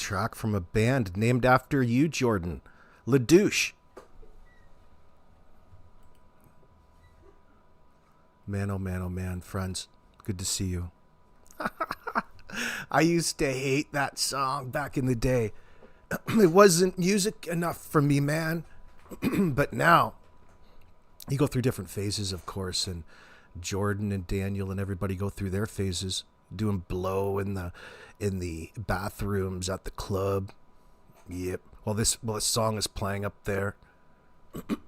track from a band named after you, Jordan. LaDouche. Man, oh man, friends. Good to see you. I used to hate that song back in the day. It wasn't music enough for me, man. But now, you go through different phases, of course, and Jordan and Daniel and everybody go through their phases, doing blow in the bathrooms at the club. Yep. Well, this song is playing up there.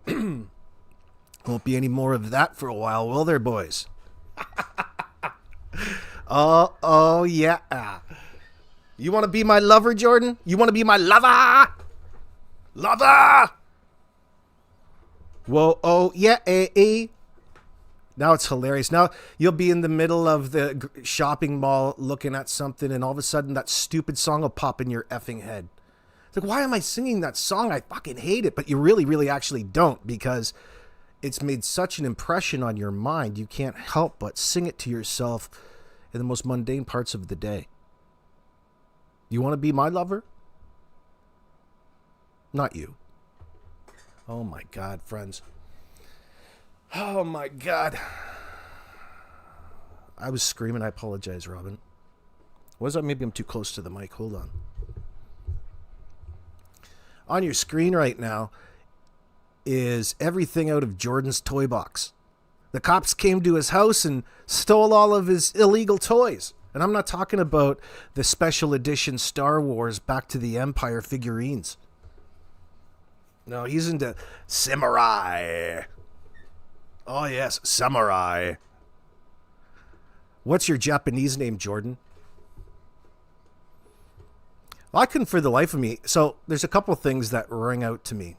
Won't be any more of that for a while, will there, boys? Oh yeah. You want to be my lover, Jordan? You want to be my lover? Lover! Whoa, oh yeah, Now it's hilarious. Now you'll be in the middle of the shopping mall looking at something, and all of a sudden that stupid song will pop in your effing head. It's like, why am I singing that song? I fucking hate it. But you really, really actually don't, because it's made such an impression on your mind, you can't help but sing it to yourself in the most mundane parts of the day. You want to be my lover? Not you. Oh my God, friends. Oh my God. I was screaming. I apologize, Robin. Was that? Maybe I'm too close to the mic. Hold on. On your screen right now is everything out of Jordan's toy box. The cops came to his house and stole all of his illegal toys. And I'm not talking about the special edition Star Wars Back to the Empire figurines. No, he's into samurai. Oh, yes, samurai. What's your Japanese name, Jordan? Well, I couldn't for the life of me. So there's a couple things that ring out to me.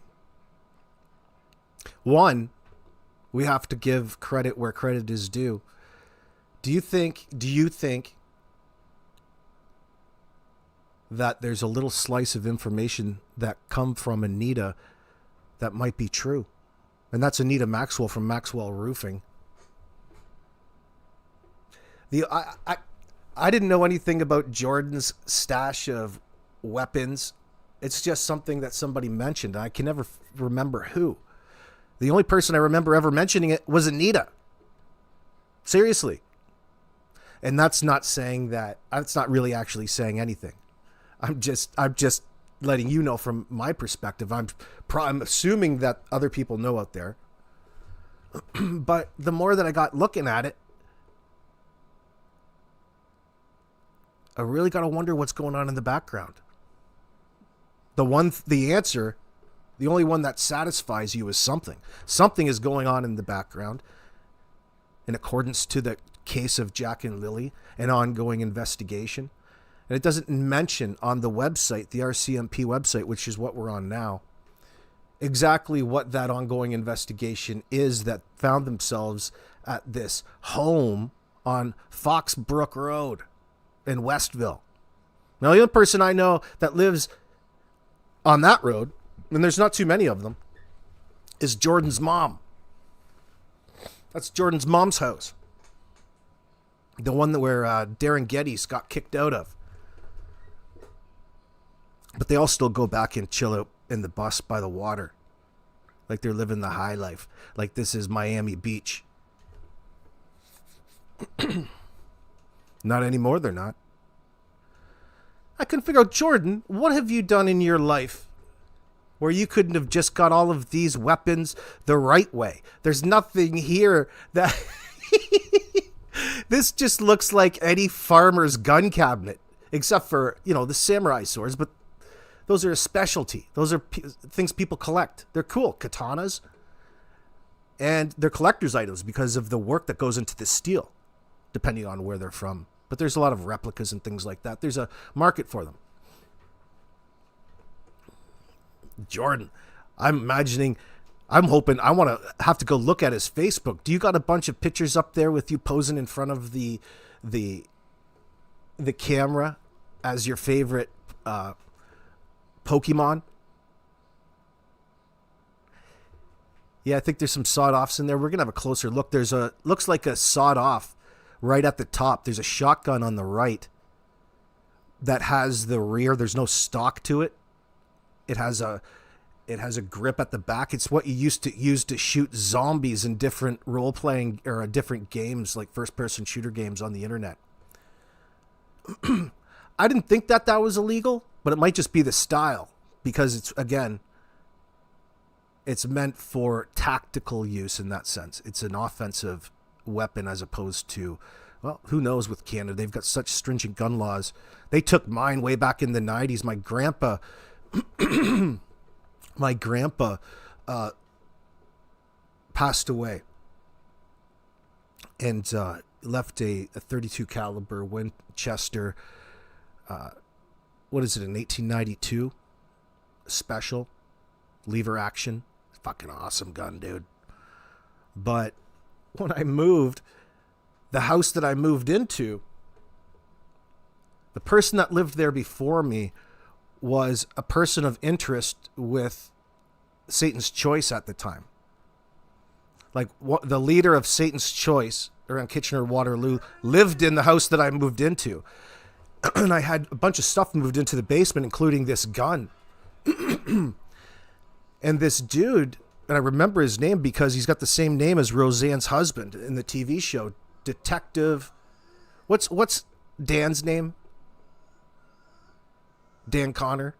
One, we have to give credit where credit is due. Do you think that there's a little slice of information that come from Anita that might be true? And that's Anita Maxwell from Maxwell Roofing. I didn't know anything about Jordan's stash of weapons. It's just something that somebody mentioned. I can never remember who. The only person I remember ever mentioning it was Anita. Seriously. And that's not saying that. That's not really actually saying anything. I'm just letting you know from my perspective. I'm assuming that other people know out there. But the more that I got looking at it, I really got to wonder what's going on in the background. The answer, the only one that satisfies you is something. Something is going on in the background in accordance to the case of Jack and Lily, an ongoing investigation. And it doesn't mention on the website, the RCMP website, which is what we're on now, exactly what that ongoing investigation is that found themselves at this home on Foxbrook Road in Westville. Now, the other person I know that lives on that road, and there's not too many of them, is Jordan's mom. That's Jordan's mom's house. The one where Darren Geddes got kicked out of. But they all still go back and chill out in the bus by the water. Like they're living the high life. Like this is Miami Beach. Not anymore, they're not. I couldn't figure out, Jordan, what have you done in your life where you couldn't have just got all of these weapons the right way? There's nothing here that... This just looks like any farmer's gun cabinet, except for, the samurai swords, but those are a specialty. Those are things people collect. They're cool. Katanas. And they're collector's items because of the work that goes into the steel, depending on where they're from. But there's a lot of replicas and things like that. There's a market for them. Jordan, I'm hoping, I want to have to go look at his Facebook. Do you got a bunch of pictures up there with you posing in front of the camera as your favorite Pokemon? Yeah, I think there's some sawed-offs in there. We're going to have a closer look. Looks like a sawed-off right at the top. There's a shotgun on the right. that has the rear. There's no stock to it. It has a grip at the back. It's what you used to use to shoot zombies in different role-playing or different games, like first-person shooter games on the internet. I didn't think that was illegal, but it might just be the style, because it's meant for tactical use in that sense. It's an offensive weapon as opposed to, well, who knows with Canada. They've got such stringent gun laws. They took mine way back in the 90s. My grandpa passed away and left a 32 caliber Winchester. What is it, an 1892 special lever action? Fucking awesome gun, dude. But when I moved, the house that I moved into, the person that lived there before me was a person of interest with Satan's Choice at the time. Like, what, the leader of Satan's Choice around Kitchener-Waterloo lived in the house that I moved into. And I had a bunch of stuff moved into the basement, including this gun. And this dude, and I remember his name because he's got the same name as Roseanne's husband in the TV show, Detective. What's Dan's name? Dan Connor.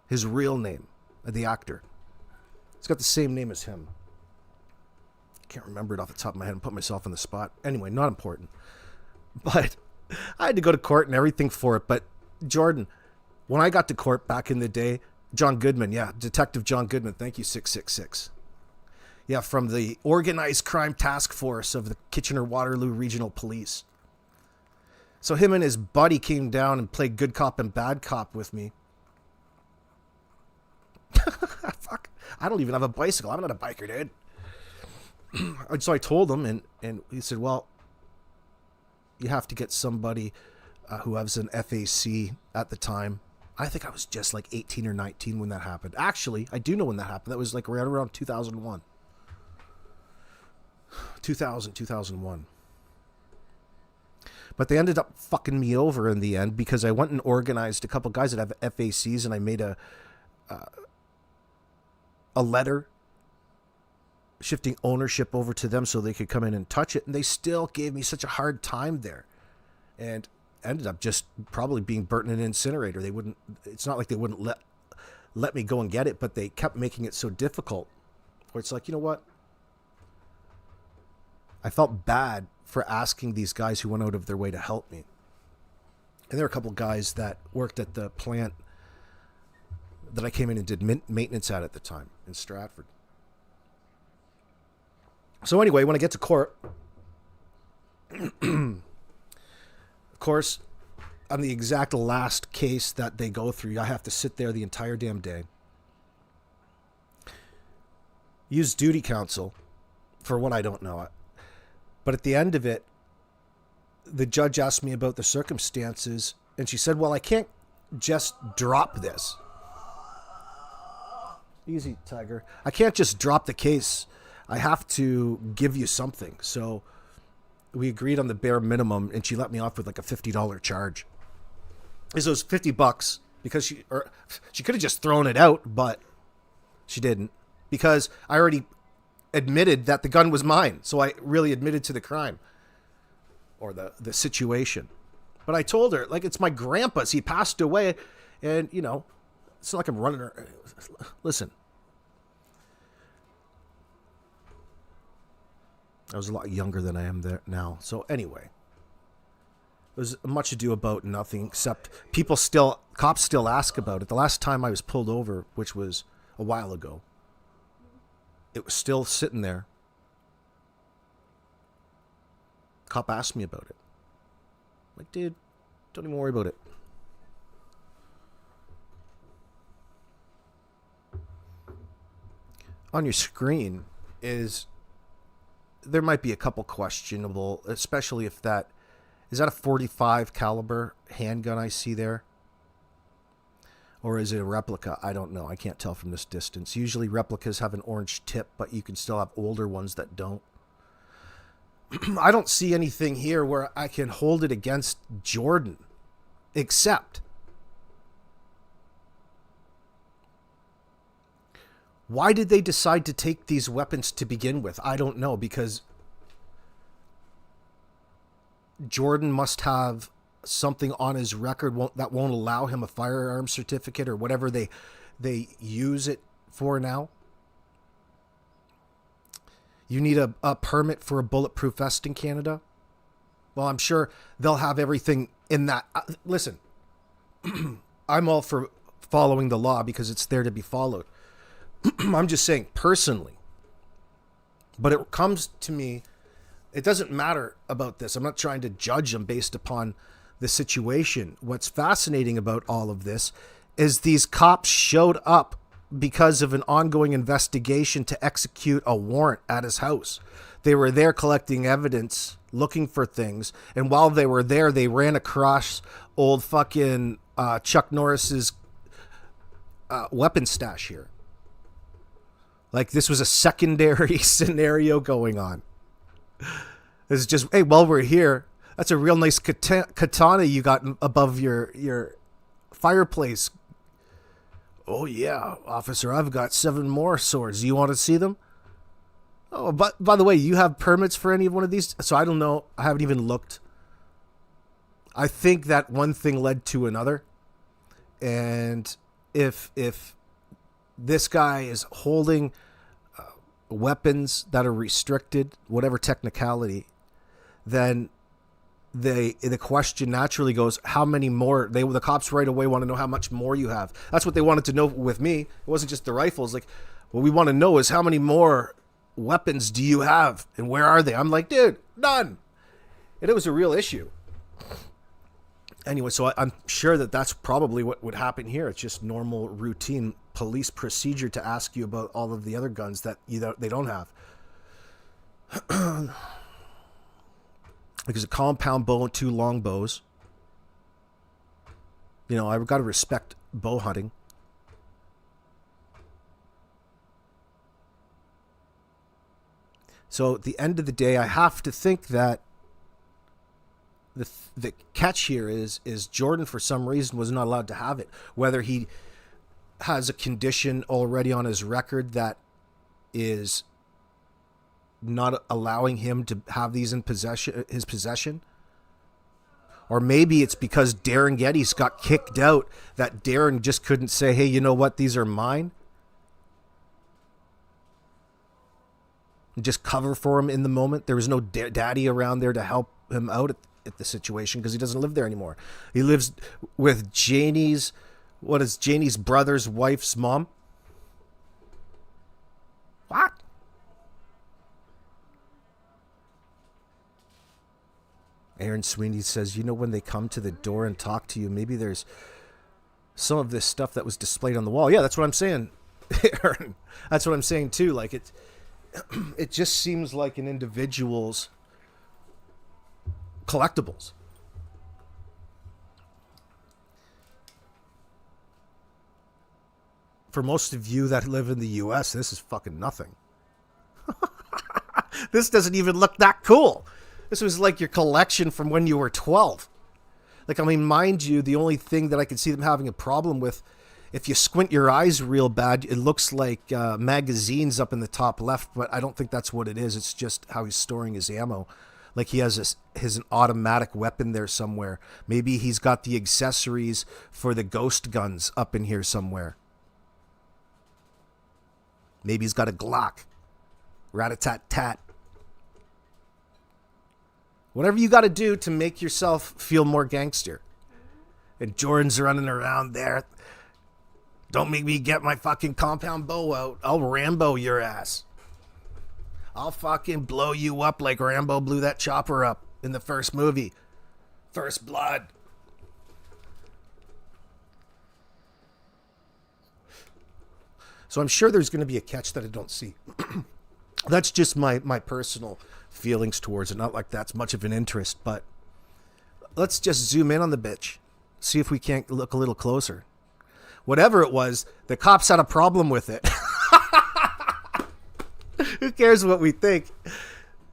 His real name, the actor. He's got the same name as him. I can't remember it off the top of my head and put myself on the spot. Anyway, not important. But I had to go to court and everything for it. But Jordan, when I got to court back in the day, John Goodman, yeah, Detective John Goodman, thank you, 666. Yeah, from the Organized Crime Task Force of the Kitchener-Waterloo Regional Police. So him and his buddy came down and played good cop and bad cop with me. Fuck, I don't even have a bicycle. I'm not a biker, dude. So I told him, and he said, well, you have to get somebody who has an FAC at the time. I think I was just like 18 or 19 when that happened. Actually, I do know when that happened. That was like right around 2001. 2001. But they ended up fucking me over in the end because I went and organized a couple guys that have FACs, and I made a letter shifting ownership over to them so they could come in and touch it. And they still gave me such a hard time there. And ended up just probably being burnt in an incinerator. They wouldn't, it's not like they wouldn't let me go and get it, but they kept making it so difficult where it's like, you know what? I felt bad for asking these guys who went out of their way to help me. And there were a couple guys that worked at the plant that I came in and did maintenance at the time in Stratford. So anyway, when I get to court, of course, on the exact last case that they go through, I have to sit there the entire damn day. Use duty counsel for what I don't know. But at the end of it, the judge asked me about the circumstances, and she said, well, I can't just drop this. Easy, Tiger. I can't just drop the case. I have to give you something. So we agreed on the bare minimum, and she let me off with like a $50 charge. So it was $50 because she could have just thrown it out, but she didn't, because I already admitted that the gun was mine. So I really admitted to the crime or the situation. But I told her, like, it's my grandpa's. He passed away, and, you know, it's not like I'm running her. Listen. I was a lot younger than I am there now. So anyway, there's much ado about nothing, except cops still ask about it. The last time I was pulled over, which was a while ago, it was still sitting there. Cop asked me about it. I'm like, dude, don't even worry about it. On your screen there might be a couple questionable, especially if is that a 45 caliber handgun I see there? Or is it a replica? I don't know. I can't tell from this distance. Usually replicas have an orange tip, but you can still have older ones that don't. I don't see anything here where I can hold it against Jordan Except, why did they decide to take these weapons to begin with? I don't know, because Jordan must have something on his record that won't allow him a firearms certificate or whatever they use it for now. You need a permit for a bulletproof vest in Canada. Well, I'm sure they'll have everything in that. Listen, I'm all for following the law because it's there to be followed. I'm just saying personally. But it comes to me, it doesn't matter about this. I'm not trying to judge them based upon the situation. What's fascinating about all of this is these cops showed up because of an ongoing investigation to execute a warrant at his house. They were there collecting evidence, looking for things, and while they were there, they ran across old fucking Chuck Norris's weapon stash here. Like this was a secondary scenario going on. It's just, hey, while we're here, that's a real nice katana you got above your fireplace. Oh yeah, officer, I've got 7 more swords. Do you want to see them? Oh, but by the way, you have permits for any of one of these? So I don't know. I haven't even looked. I think that one thing led to another. And if this guy is holding weapons that are restricted, whatever technicality, then the question naturally goes, how many more? The cops right away want to know how much more you have. That's what they wanted to know with me. It wasn't just the rifles. Like, what we want to know is how many more weapons do you have and where are they? I'm like, dude, none. And it was a real issue. Anyway, so I'm sure that's probably what would happen here. It's just normal routine police procedure to ask you about all of the other guns that they don't have. Because a compound bow and 2 long bows. You know, I've got to respect bow hunting. So at the end of the day, I have to think that the catch here is Jordan, for some reason, was not allowed to have it. Whether he has a condition already on his record that is not allowing him to have these in his possession. Or maybe it's because Darren Geddes got kicked out that Darren just couldn't say, hey, you know what, these are mine. And just cover for him in the moment. There was no daddy around there to help him out at the situation because he doesn't live there anymore. He lives with Janie's brother's wife's mom. What? Aaron Sweeney says, you know, when they come to the door and talk to you, maybe there's some of this stuff that was displayed on the wall. Yeah, that's what I'm saying, Aaron. That's what I'm saying, too. Like, it just seems like an individual's collectibles. For most of you that live in the U.S., this is fucking nothing. This doesn't even look that cool. This was like your collection from when you were 12. Like, I mean, mind you, the only thing that I could see them having a problem with, if you squint your eyes real bad, it looks like magazines up in the top left, but I don't think that's what it is. It's just how he's storing his ammo. Like he has his automatic weapon there somewhere. Maybe he's got the accessories for the ghost guns up in here somewhere. Maybe he's got a Glock. Rat-a-tat-tat. Whatever you got to do to make yourself feel more gangster. And Jordan's running around there. Don't make me get my fucking compound bow out. I'll Rambo your ass. I'll fucking blow you up like Rambo blew that chopper up in the first movie. First Blood. So I'm sure there's going to be a catch that I don't see. That's just my personal feelings towards it. Not like that's much of an interest, but let's just zoom in on the bitch. See if we can't look a little closer. Whatever it was, the cops had a problem with it. Who cares what we think?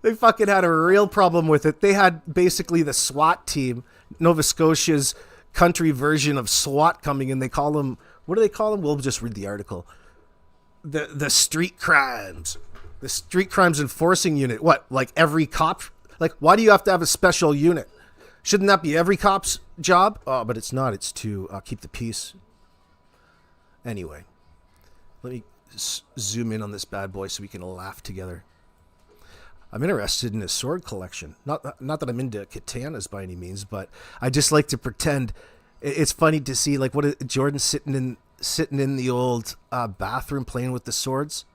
They fucking had a real problem with it. They had basically the SWAT team, Nova Scotia's country version of SWAT coming in. They call them, what do they call them? We'll just read the article. The street crimes. The street crimes enforcing unit. What, like every cop? Like, why do you have to have a special unit? Shouldn't that be every cop's job? Oh, but it's not. It's to keep the peace. Anyway, let me zoom in on this bad boy so we can laugh together. I'm interested in his sword collection. Not that I'm into katanas by any means, but I just like to pretend. It's funny to see, like, what Jordan sitting in the old bathroom playing with the swords.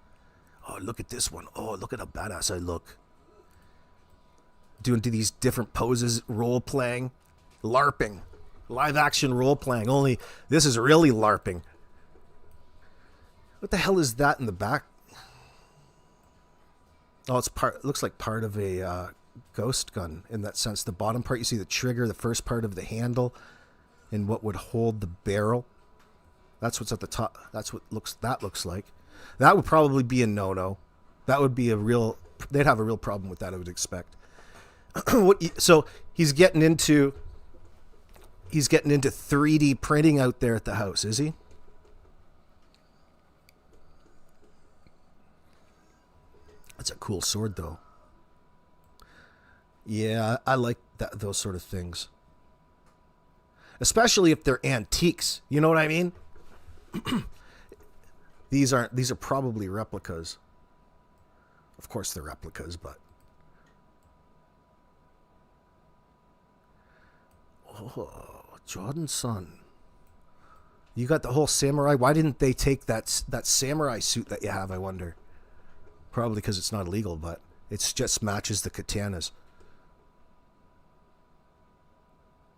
Oh, look at this one. Oh, look at how badass I look. Doing these different poses, role playing, LARPing, live action role playing. Only this is really LARPing. What the hell is that in the back? Oh, it looks like part of a ghost gun in that sense. The bottom part, you see the trigger, the first part of the handle, and what would hold the barrel. That's what's at the top. That's what that looks like. That would probably be a no-no. That would be they'd have a real problem with that, I would expect. So he's getting into 3D printing out there at the house, is he? That's a cool sword, though. Yeah, I like those sort of things. Especially if they're antiques. You know what I mean? These are probably replicas. Of course they're replicas, but... Oh, Jordan's son. You got the whole samurai. Why didn't they take that samurai suit that you have, I wonder? Probably because it's not illegal, but it just matches the katanas.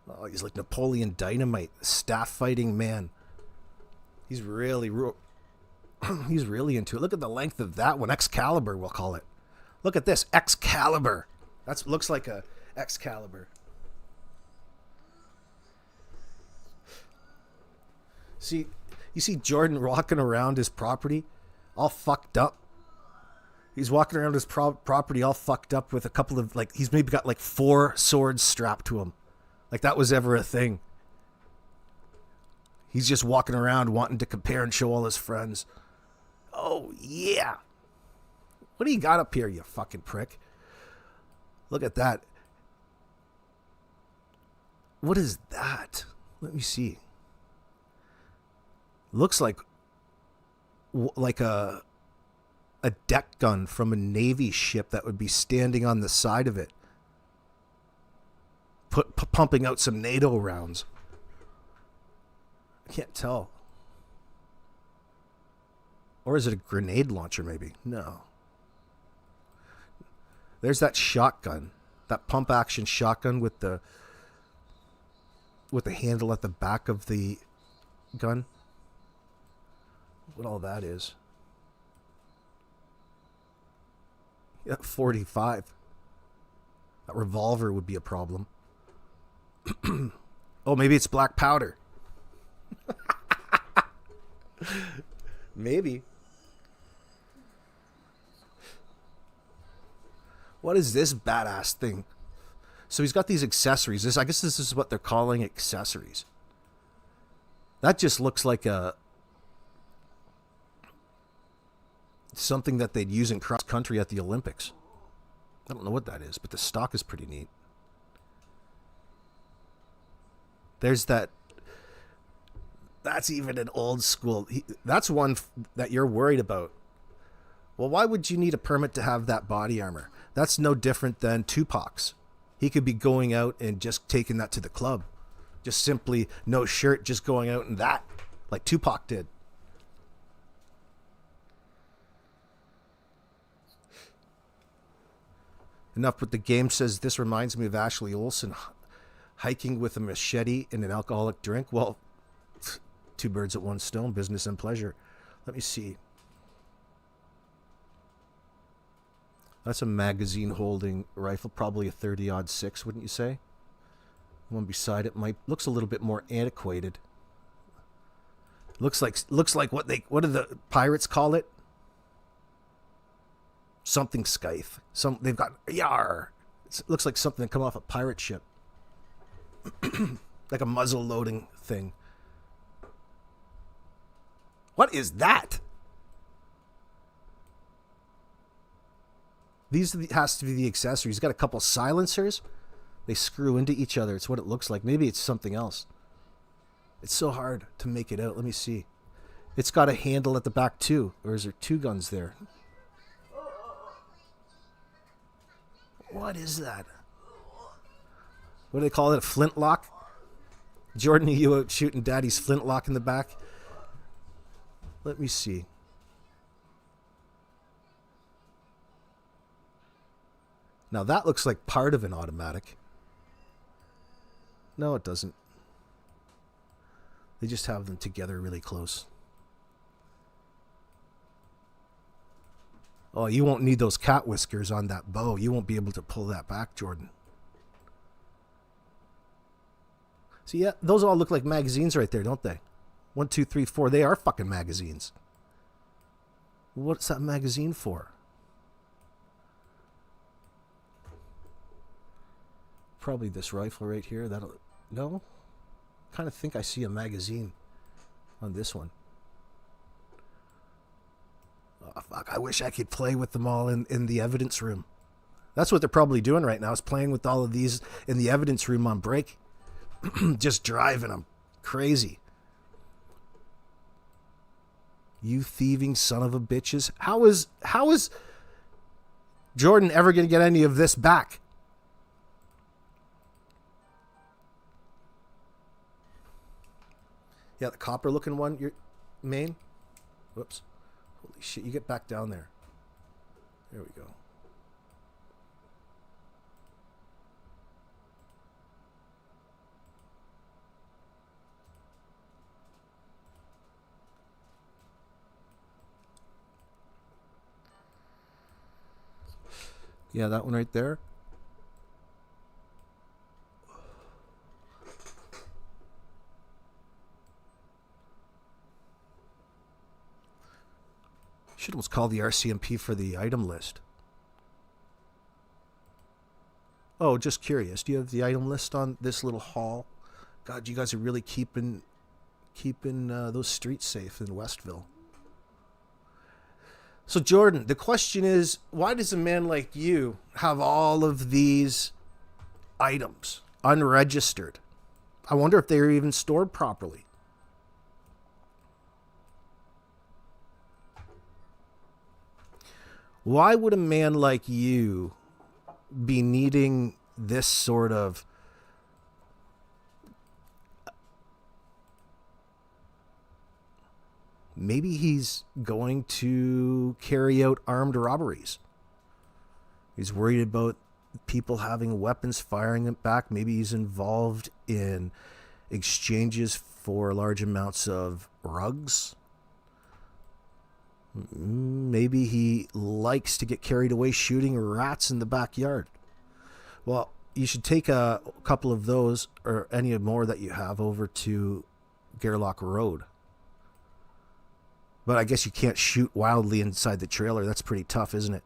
Oh, he's like Napoleon Dynamite, staff fighting man. He's really he's really into it. Look at the length of that one. Excalibur, we'll call it. Look at this, Excalibur. That looks like a Excalibur. See, you see Jordan walking around his property, all fucked up. He's walking around his property all fucked up with a couple of, like, he's maybe got like 4 swords strapped to him. Like that was ever a thing. He's just walking around wanting to compare and show all his friends. Oh, yeah. What do you got up here, you fucking prick? Look at that. What is that? Let me see. Looks like a deck gun from a Navy ship that would be standing on the side of it, pumping out some NATO rounds. I can't tell. Or is it a grenade launcher, maybe? No. There's that shotgun, that pump action shotgun with the handle at the back of the gun. What all that is. Yeah, 45. That revolver would be a problem. Oh, maybe it's black powder. Maybe. What is this badass thing? So he's got these accessories. I guess this is what they're calling accessories. That just looks like something that they'd use in cross country at the Olympics. I don't know what that is, but the stock is pretty neat. There's that. That's even an old school. That's one that you're worried about. Well, why would you need a permit to have that body armor? That's no different than Tupac's. He could be going out and just taking that to the club. Just simply no shirt, just going out in that, like Tupac did. Enough with the game says this reminds me of Ashley Olsen hiking with a machete and an alcoholic drink. Well, 2 birds at 1 stone, business and pleasure. Let me see. That's a magazine holding rifle, probably a 30-06, wouldn't you say? The one beside it looks a little bit more antiquated. Looks like what do the pirates call it? Something scythe. They've got yar. It looks like something that come off a pirate ship. like a muzzle loading thing. What is that? These has to be the accessories. Got a couple silencers. They screw into each other. It's what it looks like. Maybe it's something else. It's so hard to make it out. Let me see. It's got a handle at the back too. Or is there two guns there? What is that? What do they call it? A flintlock? Jordan, are you out shooting daddy's flintlock in the back? Let me see. Now that looks like part of an automatic. No, it doesn't. They just have them together really close. Oh, you won't need those cat whiskers on that bow. You won't be able to pull that back, Jordan. See, yeah, those all look like magazines right there, don't they? 1, 2, 3, 4. They are fucking magazines. What's that magazine for? Probably this rifle right here. That'll... No? Kind of think I see a magazine on this one. Oh, fuck, I wish I could play with them all in the evidence room. That's what they're probably doing right now, is playing with all of these in the evidence room on break. Just driving them crazy. You thieving son of a bitches. How is Jordan ever going to get any of this back? Yeah, the copper looking one, your main. Whoops. Holy shit, you get back down there. There we go. Yeah, that one right there. Should almost call the RCMP for the item list. Oh, just curious. Do you have the item list on this little haul? God, you guys are really keeping those streets safe in Westville. So Jordan, the question is, why does a man like you have all of these items unregistered? I wonder if they're even stored properly. Why would a man like you be needing this sort of maybe he's going to carry out armed robberies. He's worried about people having weapons, firing it back. Maybe he's involved in exchanges for large amounts of rugs. Maybe he likes to get carried away shooting rats in the backyard. Well, you should take a couple of those or any more that you have over to Foxbrook Road. But I guess you can't shoot wildly inside the trailer. That's pretty tough, isn't it?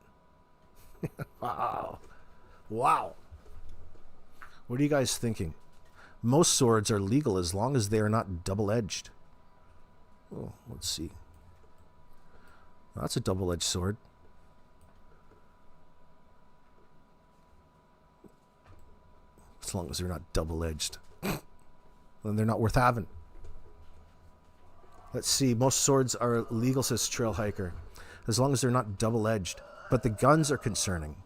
Wow. Wow. What are you guys thinking? Most swords are legal as long as they are not double-edged. Oh, let's see. That's a double-edged sword. As long as they're not double-edged. Then they're not worth having. Let's see. Most swords are legal, says Trail Hiker. As long as they're not double-edged. But the guns are concerning.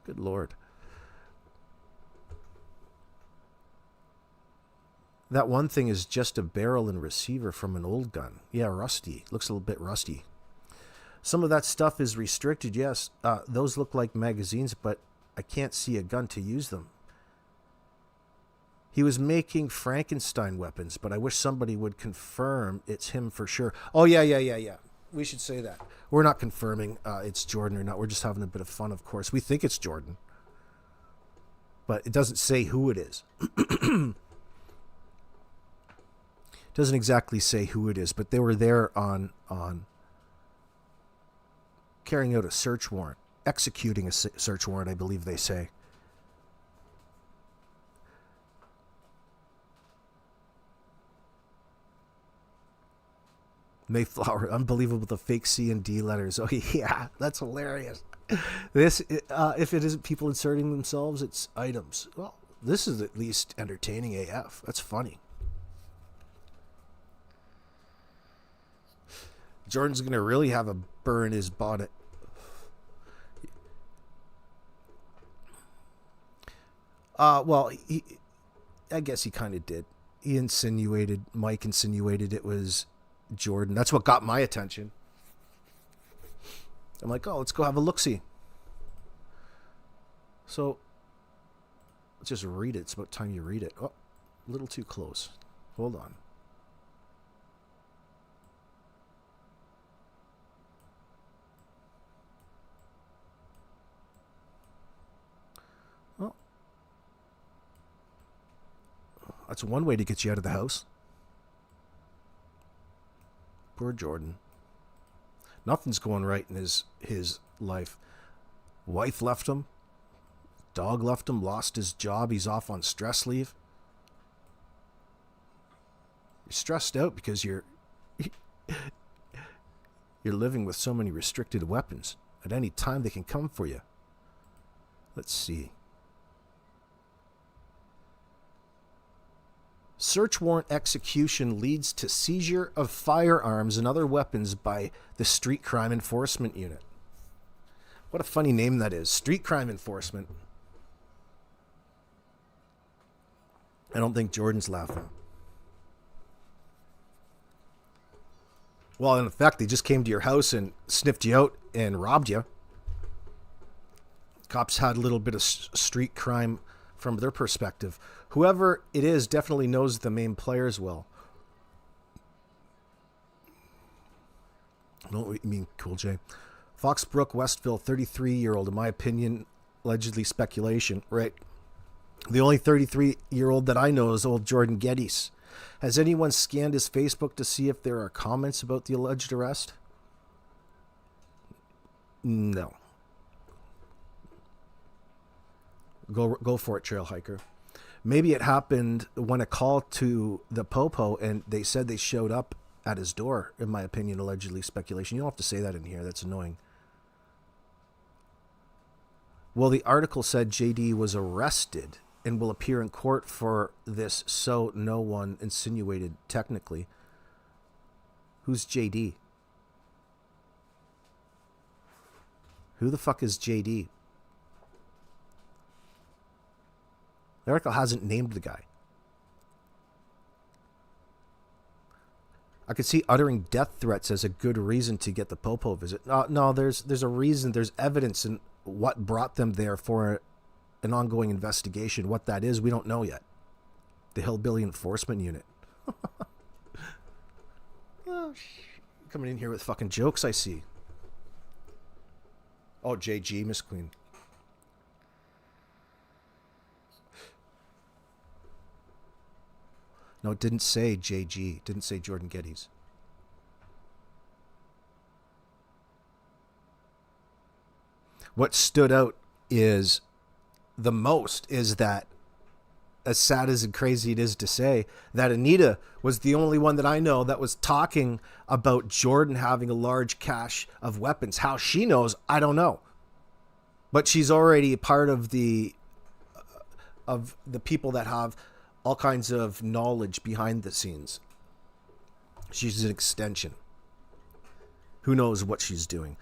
Good Lord. That one thing is just a barrel and receiver from an old gun. Yeah, rusty. Looks a little bit rusty. Some of that stuff is restricted, yes. Those look like magazines, but I can't see a gun to use them. He was making Frankenstein weapons, but I wish somebody would confirm it's him for sure. Oh, yeah. We should say that. We're not confirming it's Jordan or not. We're just having a bit of fun, of course. We think it's Jordan. But it doesn't say who it is. Doesn't exactly say who it is, but they were there on carrying out a search warrant, executing a search warrant, I believe they say. Mayflower, unbelievable, the fake C and D letters. Oh yeah, that's hilarious. This, if it isn't people inserting themselves, it's items. Well, this is at least entertaining AF. That's funny. Jordan's gonna really have a burr in his bonnet. Well, I guess he kind of did. Mike insinuated it was Jordan. That's what got my attention. I'm like, oh, let's go have a look-see. So, let's just read it. It's about time you read it. Oh, a little too close. Hold on. Oh. That's one way to get you out of the house. Poor Jordan. Nothing's going right in his life. Wife left him. Dog left him. Lost his job. He's off on stress leave. You're stressed out because you're living with so many restricted weapons. At any time they can come for you. Let's see. Search warrant execution leads to seizure of firearms and other weapons by the Street Crime Enforcement Unit. What a funny name that is. Street Crime Enforcement. I don't think Jordan's laughing. Well, in effect, they just came to your house and sniffed you out and robbed you. Cops had a little bit of street crime from their perspective. Whoever it is definitely knows the main players well. I know what you mean, Cool J. Foxbrook, Westville, 33-year-old, in my opinion, allegedly speculation. Right. The only 33-year-old that I know is old Darren Geddes. Has anyone scanned his Facebook to see if there are comments about the alleged arrest? No. Go for it, trail hiker. Maybe it happened when a call to the Popo and they said they showed up at his door, in my opinion, allegedly speculation. You don't have to say that in here. That's annoying. Well, the article said JD was arrested and will appear in court for this, so no one insinuated technically. Who's JD? Who the fuck is JD? The article hasn't named the guy. I could see uttering death threats as a good reason to get the Popo visit. No, there's a reason. There's evidence in what brought them there for an ongoing investigation. What that is, we don't know yet. The Hillbilly Enforcement Unit. Oh, coming in here with fucking jokes, I see. Oh, JG, Miss Queen. No, it didn't say JG. It didn't say Darren Geddes. What stood out is the most is that, as sad as and crazy it is to say, that Anita was the only one that I know that was talking about Jordan having a large cache of weapons. How she knows, I don't know. But she's already a part of the people that have all kinds of knowledge behind the scenes. She's an extension. Who knows what she's doing?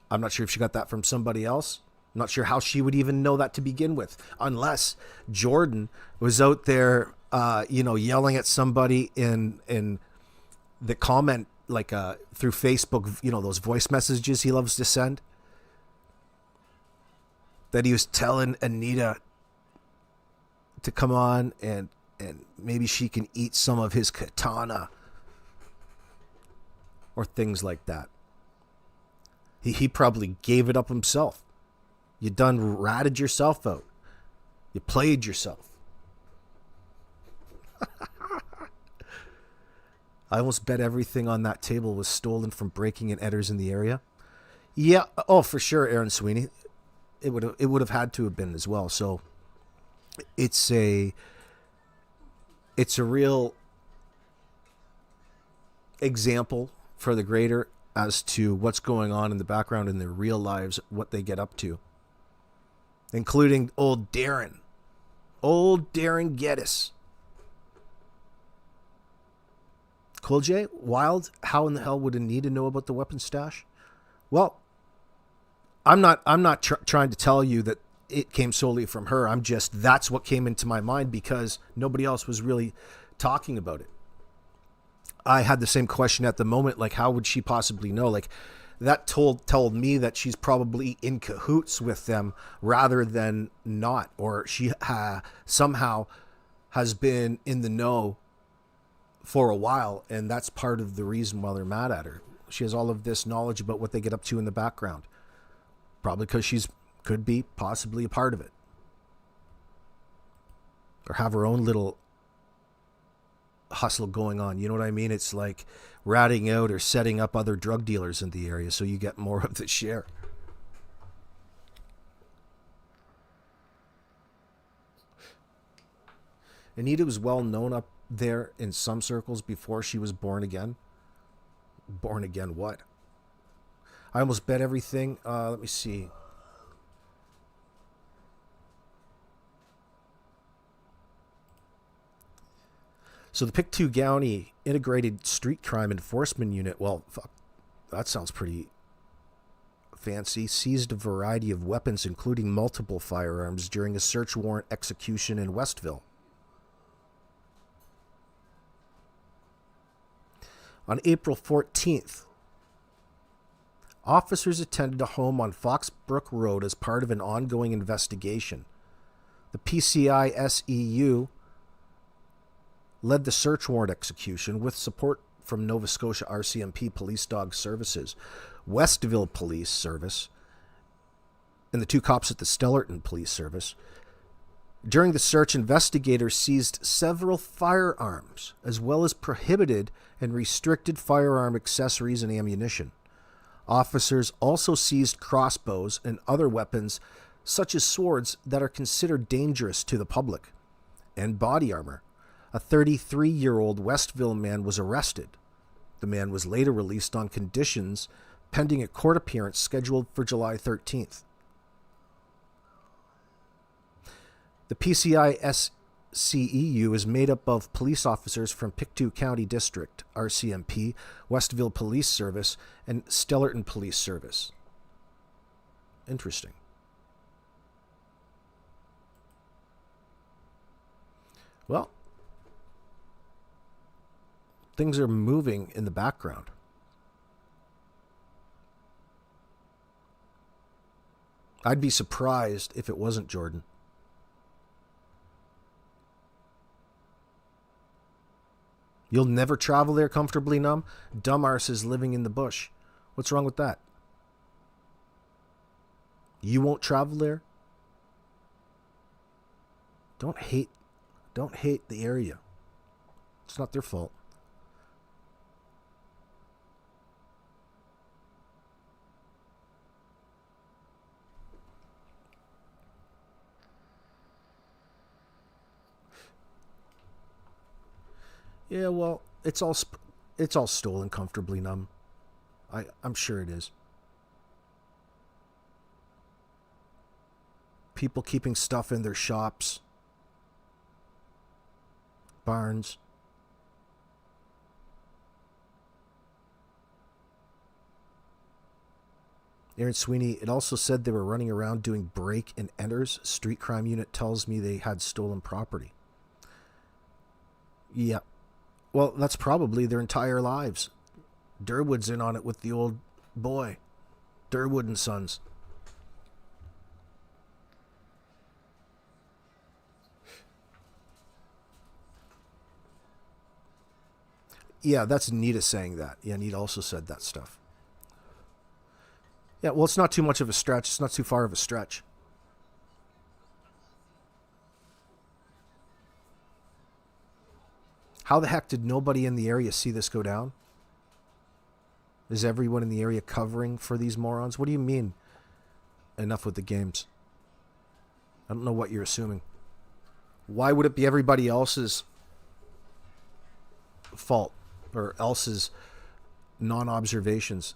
I'm not sure if she got that from somebody else. I'm not sure how she would even know that to begin with, unless Jordan was out there, yelling at somebody in the comment, like through Facebook, those voice messages he loves to send. That he was telling Anita to come on and maybe she can eat some of his katana or things like that. He probably gave it up himself. You done ratted yourself out. You played yourself. I almost bet everything on that table was stolen from breaking and enters in the area. Yeah. Oh, for sure, Aaron Sweeney. It would have had to have been as well. So it's a it's a real example for the greater as to what's going on in the background in their real lives, what they get up to, including old Darren Geddes. Cool J, Wild, how in the hell would Anita know about the weapon stash? Well, I'm not trying to tell you that it came solely from her. I'm just that's what came into my mind because nobody else was really talking about it. I had the same question at the moment, like how would she possibly know? Like that told me that she's probably in cahoots with them rather than not, or she somehow has been in the know for a while, and that's part of the reason why they're mad at her. She has all of this knowledge about what they get up to in the background, probably because she's could be possibly a part of it, or have her own little hustle going on. You know what I mean? It's like ratting out or setting up other drug dealers in the area so you get more of the share. Anita was well known up there in some circles before she was born again. Born again what? I almost bet everything. Let me see. So the Pictou County Integrated Street Crime Enforcement Unit, well, fuck, that sounds pretty fancy, seized a variety of weapons, including multiple firearms, during a search warrant execution in Westville. On April 14th, officers attended a home on Foxbrook Road as part of an ongoing investigation. The PCI SEU led the search warrant execution with support from Nova Scotia RCMP Police Dog Services, Westville Police Service, and the two cops at the Stellarton Police Service. During the search, investigators seized several firearms, as well as prohibited and restricted firearm accessories and ammunition. Officers also seized crossbows and other weapons, such as swords that are considered dangerous to the public, and body armor. A 33-year-old Westville man was arrested. The man was later released on conditions pending a court appearance scheduled for July 13th. The PCI SCEU is made up of police officers from Pictou County District, RCMP, Westville Police Service, and Stellarton Police Service. Interesting. Well, things are moving in the background. I'd be surprised if it wasn't Jordan. You'll never travel there comfortably numb? Dumbarse is living in the bush. What's wrong with that? You won't travel there? Don't hate the area. It's not their fault. Yeah, well, it's all stolen comfortably numb. I'm sure it is. People keeping stuff in their shops, barns. Aaron Sweeney, it also said they were running around doing break and enters. Street crime unit tells me they had stolen property. Yeah. Well, that's probably their entire lives. Durwood's in on it with the old boy. Durwood and Sons. Yeah, that's Anita saying that. Yeah, Anita also said that stuff. Yeah, well, it's not too much of a stretch. It's not too far of a stretch. How the heck did nobody in the area see this go down? Is everyone in the area covering for these morons? What do you mean? Enough with the games. I don't know what you're assuming. Why would it be everybody else's fault or else's non-observations?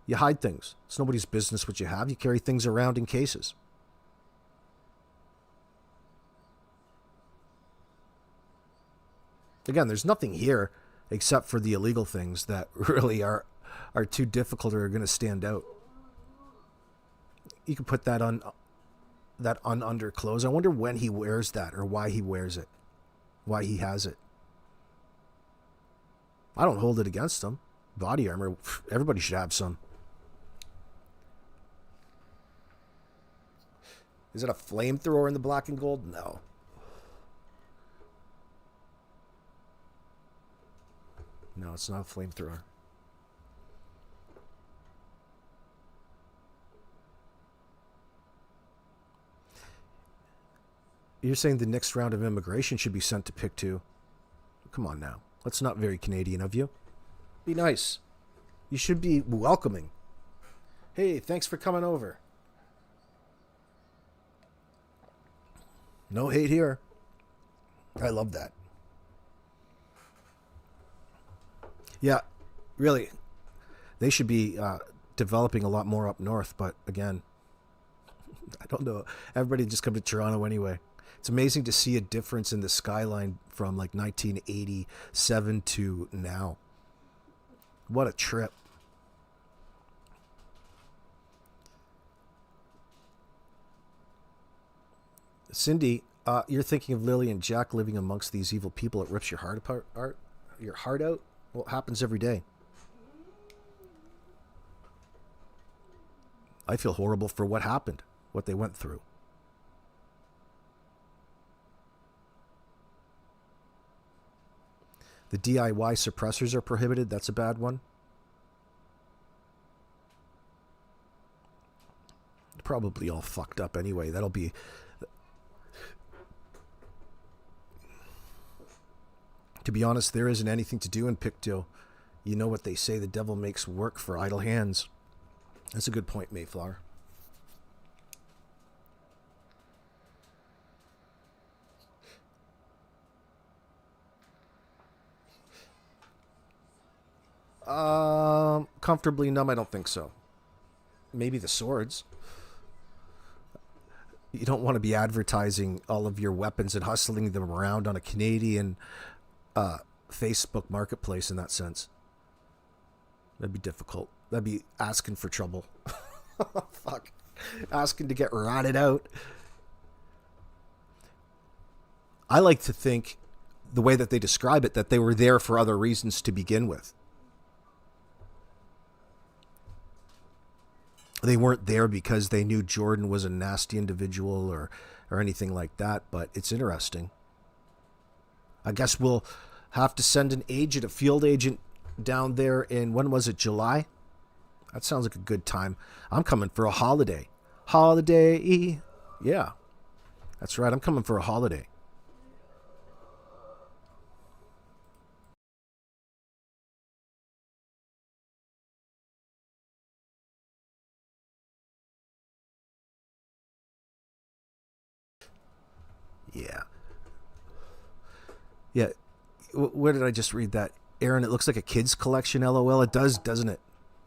You hide things. It's nobody's business what you have. You carry things around in cases. Again, there's nothing here except for the illegal things that really are too difficult or are going to stand out. You can put that on under clothes. I wonder when he wears that or why he wears it. Why he has it. I don't hold it against him. Body armor, everybody should have some. Is it a flamethrower in the black and gold? No. No, it's not a flamethrower. You're saying the next round of immigration should be sent to pick 2. Come on now. That's not very Canadian of you. Be nice. You should be welcoming. Hey, thanks for coming over. No hate here. I love that. Yeah, really. They should be developing a lot more up north, but again, I don't know. Everybody just come to Toronto anyway. It's amazing to see a difference in the skyline from like 1987 to now. What a trip. Cindy, you're thinking of Lily and Jack living amongst these evil people. It rips your heart apart, your heart out. Well, it happens every day. I feel horrible for what happened, what they went through. The DIY suppressors are prohibited. That's a bad one. Probably all fucked up anyway. That'll be... To be honest, there isn't anything to do in Pictou. You know what they say, the devil makes work for idle hands. That's a good point, Mayflower. Comfortably numb, I don't think so. Maybe the swords. You don't want to be advertising all of your weapons and hustling them around on a Canadian Facebook marketplace in that sense. That'd be difficult. That'd be asking for trouble. Fuck. Asking to get ratted out. I like to think, the way that they describe it, that they were there for other reasons to begin with. They weren't there because they knew Jordan was a nasty individual or anything like that, but it's interesting. I guess we'll have to send an agent, a field agent down there in, when was it, July? That sounds like a good time. I'm coming for a holiday. Holiday. Yeah, that's right. I'm coming for a holiday. Yeah. Yeah. Where did I just read that? Aaron, it looks like a kid's collection, LOL. It does, doesn't it?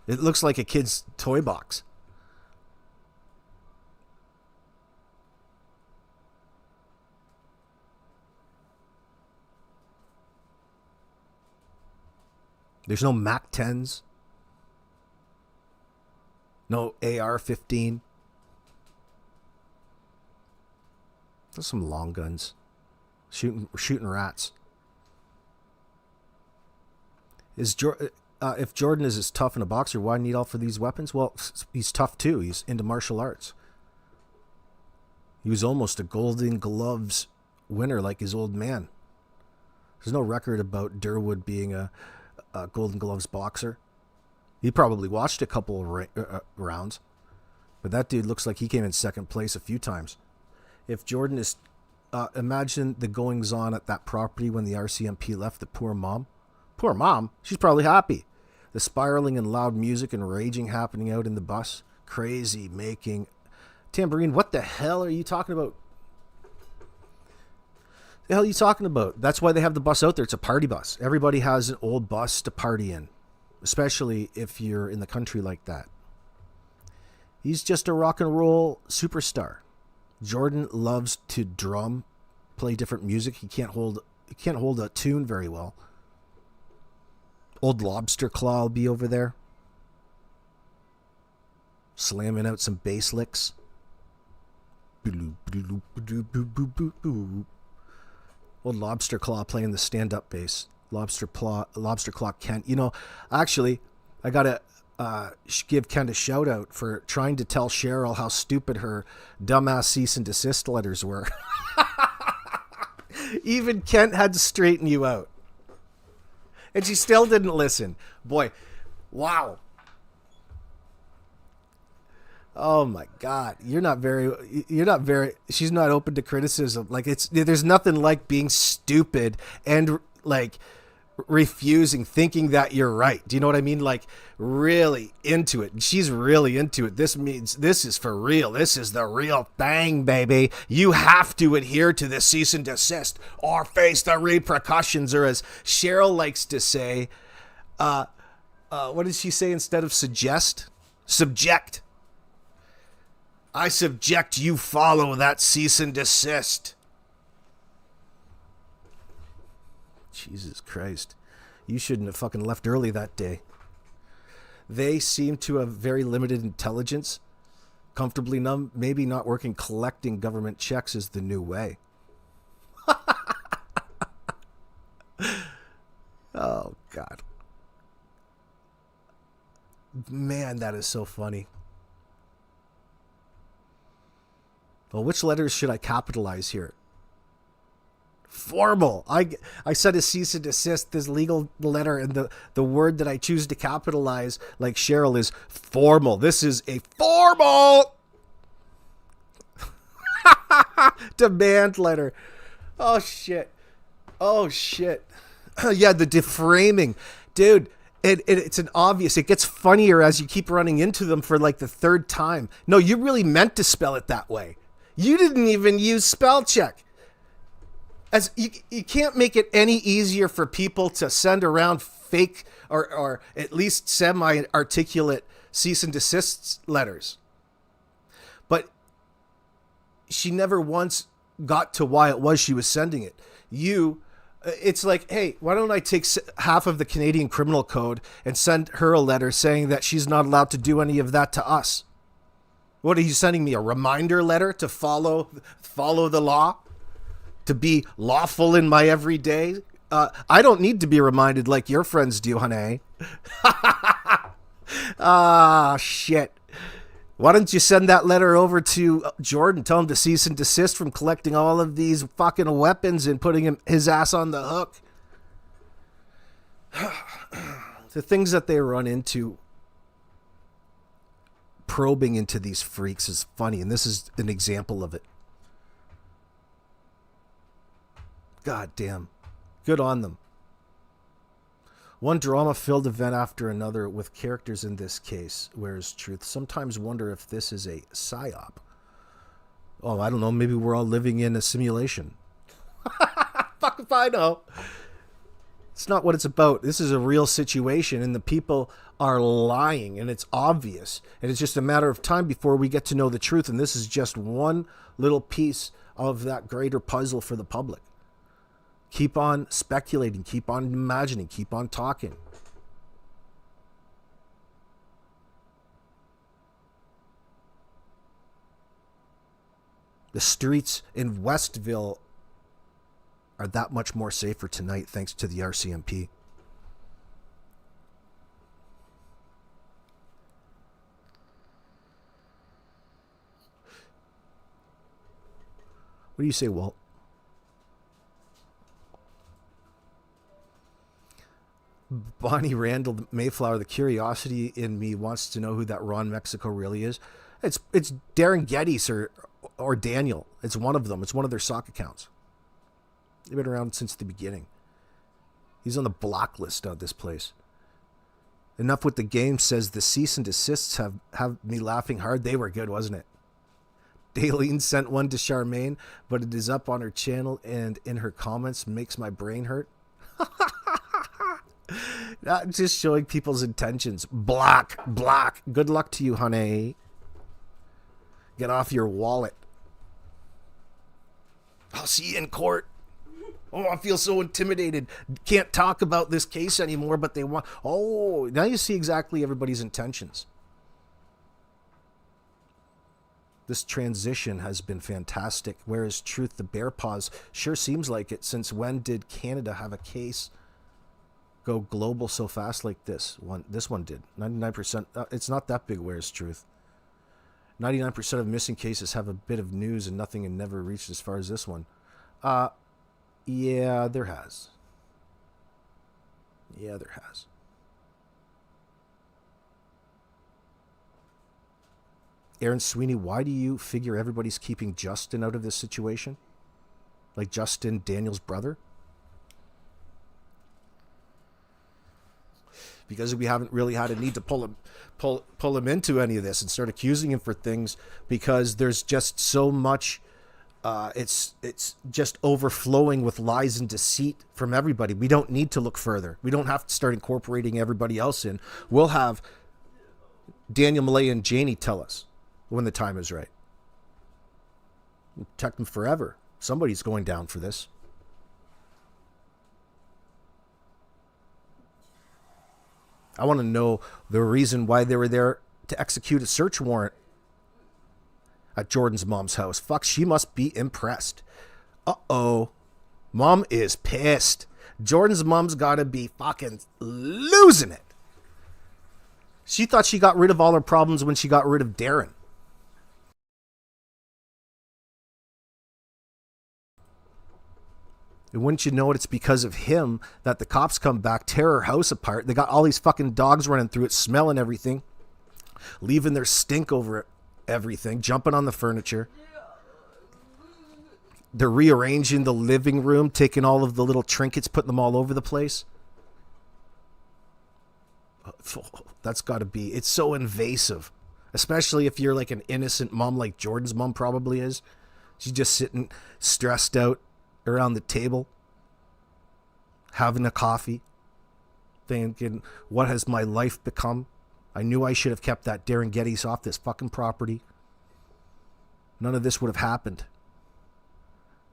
It looks like a kid's toy box. There's no Mac 10s. No AR-15. There's some long guns. Shooting rats. If Jordan is as tough in a boxer, why need all for these weapons? Well, he's tough too. He's into martial arts. He was almost a Golden Gloves winner like his old man. There's no record about Durwood being a Golden Gloves boxer. He probably watched a couple of rounds. But that dude looks like he came in second place a few times. If Jordan is... imagine the goings-on at that property when the RCMP left. The poor mom. Poor mom. She's probably happy. The spiraling and loud music and raging happening out in the bus. Crazy making. Tambourine, what the hell are you talking about? The hell are you talking about? That's why they have the bus out there. It's a party bus. Everybody has an old bus to party in, especially if you're in the country like that. He's just a rock and roll superstar. Jordan loves to drum, play different music. He can't hold a tune very well. Old Lobster Claw will be over there, slamming out some bass licks. Old Lobster Claw playing the stand-up bass. Lobster Claw Kent. You know, actually, I gotta give Kent a shout out for trying to tell Cheryl how stupid her dumbass cease and desist letters were. Even Kent had to straighten you out, and she still didn't listen. Boy, wow. Oh my God, she's not open to criticism. Like, there's nothing like being stupid and like refusing, thinking that you're right. Do you know what I mean? Like, really into it. She's really into it. This means this is for real. This is the real thing, baby. You have to adhere to the cease and desist or face the repercussions, or as Cheryl likes to say, what did she say instead of suggest? Subject. I subject you follow that cease and desist. Jesus Christ. You shouldn't have fucking left early that day. They seem to have very limited intelligence. Comfortably numb, maybe not working, collecting government checks is the new way. Oh, God. Man, that is so funny. Well, which letters should I capitalize here? Formal. I said a cease and desist, this legal letter, and the word that I choose to capitalize, like Cheryl, is formal. This is a formal demand letter. Oh, shit. Oh, shit. Yeah, the deframing. Dude, it's an obvious. It gets funnier as you keep running into them for like the third time. No, you really meant to spell it that way. You didn't even use spell check. As you can't make it any easier for people to send around fake or at least semi-articulate cease and desist letters. But she never once got to why it was she was sending it. It's like, hey, why don't I take half of the Canadian Criminal Code and send her a letter saying that she's not allowed to do any of that to us? What are you sending me? A reminder letter to follow the law? To be lawful in my everyday? I don't need to be reminded like your friends do, honey. Shit. Why don't you send that letter over to Jordan? Tell him to cease and desist from collecting all of these fucking weapons and putting his ass on the hook. The things that they run into probing into these freaks is funny, and this is an example of it. God damn. Good on them. One drama-filled event after another with characters in this case wears truth. Sometimes wonder if this is a psyop. Oh, I don't know. Maybe we're all living in a simulation. Fuck if I know. It's not what it's about. This is a real situation, and the people are lying, and it's obvious. And it's just a matter of time before we get to know the truth, and this is just one little piece of that greater puzzle for the public. Keep on speculating, keep on imagining, keep on talking. The streets in Westville are that much more safer tonight thanks to the RCMP. What do you say, Walt? Bonnie Randall Mayflower, the curiosity in me wants to know who that Ron Mexico really is. It's Darren Geddes or Daniel. It's one of them. It's one of their sock accounts. They've been around since the beginning. He's on the block list of this place. Enough with the game says the cease and desists have me laughing hard. They were good, wasn't it? Daleen sent one to Charmaine, but it is up on her channel and in her comments makes my brain hurt. Not just showing people's intentions. Block. Good luck to you, honey. Get off your wallet. I'll see you in court. Oh, I feel so intimidated. Can't talk about this case anymore, but they want... Oh, now you see exactly everybody's intentions. This transition has been fantastic. Where is truth? The bear paws sure seems like it. Since when did Canada have a case go global so fast like this? This one did. 99%. It's not that big. Where is truth? 99% of missing cases have a bit of news and nothing and never reached as far as this one. Yeah, there has. Aaron Sweeney, why do you figure everybody's keeping Justin out of this situation? Like Justin, Daniel's brother? Because we haven't really had a need to pull him into any of this and start accusing him for things, because there's just so much... it's just overflowing with lies and deceit from everybody. We don't need to look further. We don't have to start incorporating everybody else in. We'll have Daniel, Malay, and Janie tell us when the time is right. We'll protect them forever. Somebody's going down for this. I want to know the reason why they were there to execute a search warrant at Jordan's mom's house. Fuck, she must be impressed. Uh-oh. Mom is pissed. Jordan's mom's gotta be fucking losing it. She thought she got rid of all her problems when she got rid of Darren. And wouldn't you know it, it's because of him that the cops come back, tear her house apart. They got all these fucking dogs running through it, smelling everything, leaving their stink over it. Everything, jumping on the furniture. They're rearranging the living room, taking all of the little trinkets, putting them all over the place. That's got to be... It's so invasive. Especially if you're like an innocent mom like Jordan's mom probably is. She's just sitting stressed out around the table, having a coffee, thinking, what has my life become? I knew I should have kept that Darren Geddes off this fucking property. None of this would have happened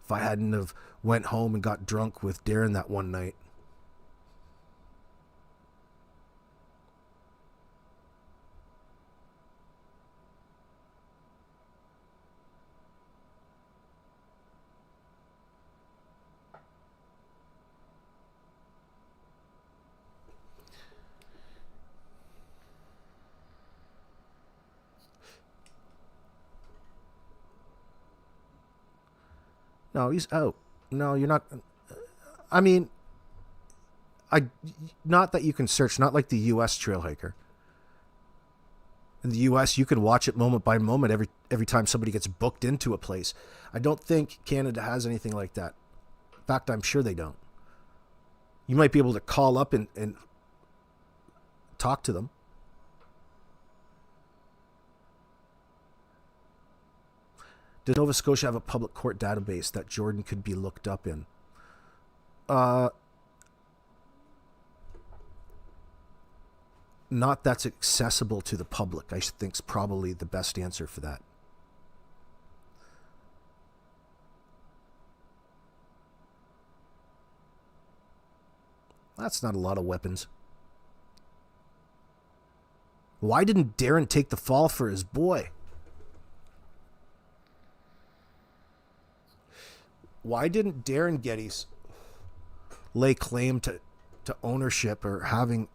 if I hadn't have went home and got drunk with Darren that one night. No, he's out. No, you're not. I mean, not that you can search, not like the U.S. trail hiker. In the U.S., you can watch it moment by moment every time somebody gets booked into a place. I don't think Canada has anything like that. In fact, I'm sure they don't. You might be able to call up and talk to them. Does Nova Scotia have a public court database that Jordan could be looked up in? Not that's accessible to the public, I think, is probably the best answer for that. That's not a lot of weapons. Why didn't Darren take the fall for his boy? Why didn't Darren Geddes lay claim to ownership or having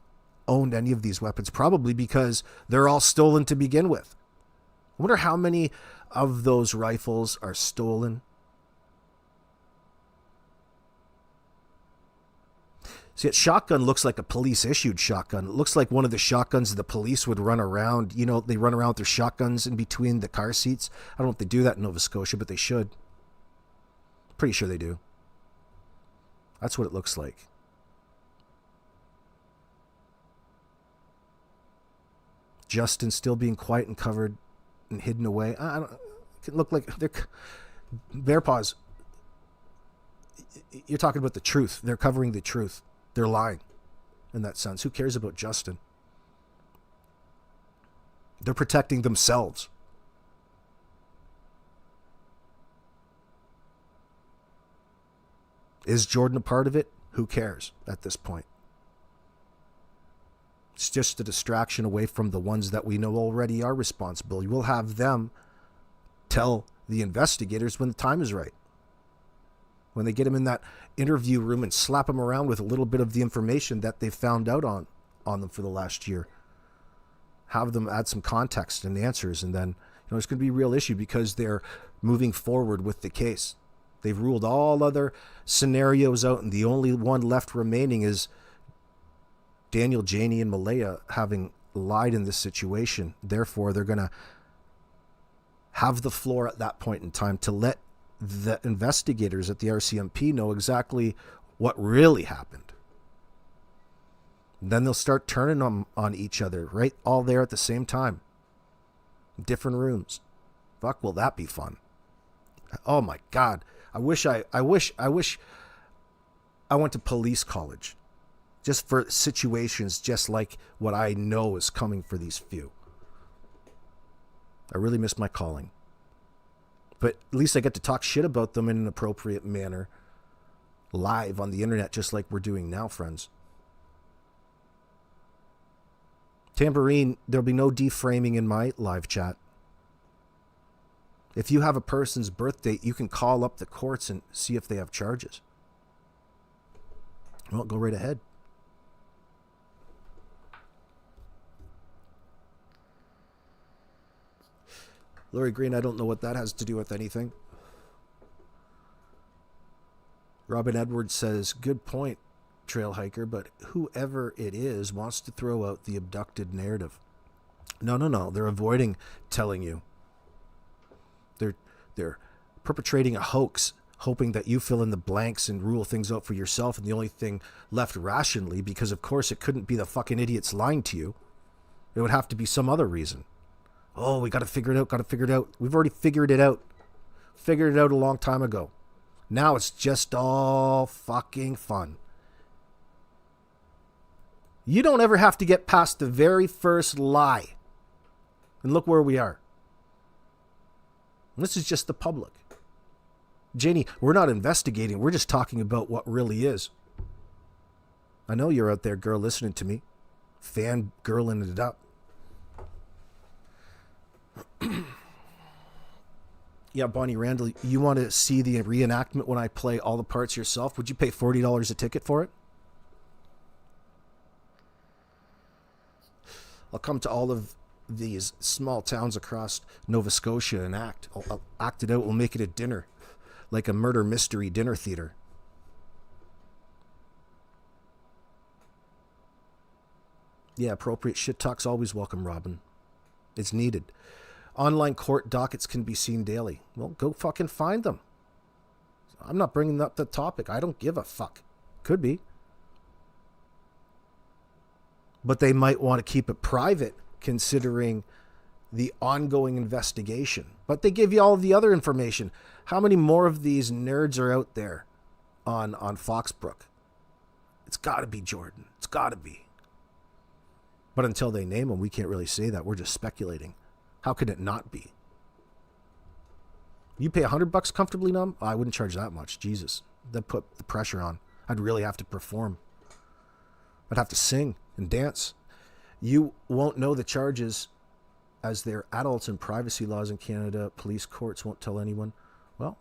owned any of these weapons? Probably because they're all stolen to begin with. I wonder how many of those rifles are stolen. See, a shotgun looks like a police-issued shotgun. It looks like one of the shotguns the police would run around. You know, they run around with their shotguns in between the car seats. I don't know if they do that in Nova Scotia, but they should. Pretty sure they do. That's what it looks like. Justin still being quiet and covered and hidden away. I don't. It can look like they're bear paws. You're talking about the truth. They're covering the truth. They're lying in that sense. Who cares about Justin? They're protecting themselves. Is Jordan a part of it? Who cares at this point? It's just a distraction away from the ones that we know already are responsible. We'll have them tell the investigators when the time is right. When they get them in that interview room and slap them around with a little bit of the information that they found out on them for the last year. Have them add some context and answers, and then it's going to be a real issue because they're moving forward with the case. They've ruled all other scenarios out, and the only one left remaining is Daniel, Janie, and Malaya having lied in this situation. Therefore, they're going to have the floor at that point in time to let the investigators at the RCMP know exactly what really happened. And then they'll start turning on each other, right? All there at the same time. Different rooms. Fuck, will that be fun? Oh my God. I wish I went to police college. Just for situations just like what I know is coming for these few. I really miss my calling. But at least I get to talk shit about them in an appropriate manner. Live on the internet, just like we're doing now, friends. Tambourine, there'll be no deframing in my live chat. If you have a person's birth date, you can call up the courts and see if they have charges. Well, go right ahead. Lori Green, I don't know what that has to do with anything. Robin Edwards says, good point, Trail Hiker, but whoever it is wants to throw out the abducted narrative. No. They're avoiding telling you. They're perpetrating a hoax, hoping that you fill in the blanks and rule things out for yourself, and the only thing left rationally, because of course it couldn't be the fucking idiots lying to you. It would have to be some other reason. Oh, we got to figure it out. We've already figured it out. Figured it out a long time ago. Now it's just all fucking fun. You don't ever have to get past the very first lie. And look where we are. And this is just the public. Janie, we're not investigating. We're just talking about what really is. I know you're out there, girl, listening to me. Fangirling it up. Yeah, Bonnie Randall, you want to see the reenactment when I play all the parts yourself? Would you pay $40 a ticket for it? I'll come to all of these small towns across Nova Scotia and act. I'll act it out. We'll make it a dinner, like a murder mystery dinner theater. Yeah, appropriate shit talk's always welcome, Robin. It's needed. Online court dockets can be seen daily. Well, go fucking find them. I'm not bringing up the topic. I don't give a fuck. Could be. But they might want to keep it private considering the ongoing investigation. But they give you all of the other information. How many more of these nerds are out there on Foxbrook? It's got to be Jordan. It's got to be. But until they name them, we can't really say that. We're just speculating. How could it not be? You pay $100 comfortably numb? I wouldn't charge that much. Jesus. That'd put the pressure on. I'd really have to perform. I'd have to sing and dance. You won't know the charges as they're adults and privacy laws in Canada. Police courts won't tell anyone. Well,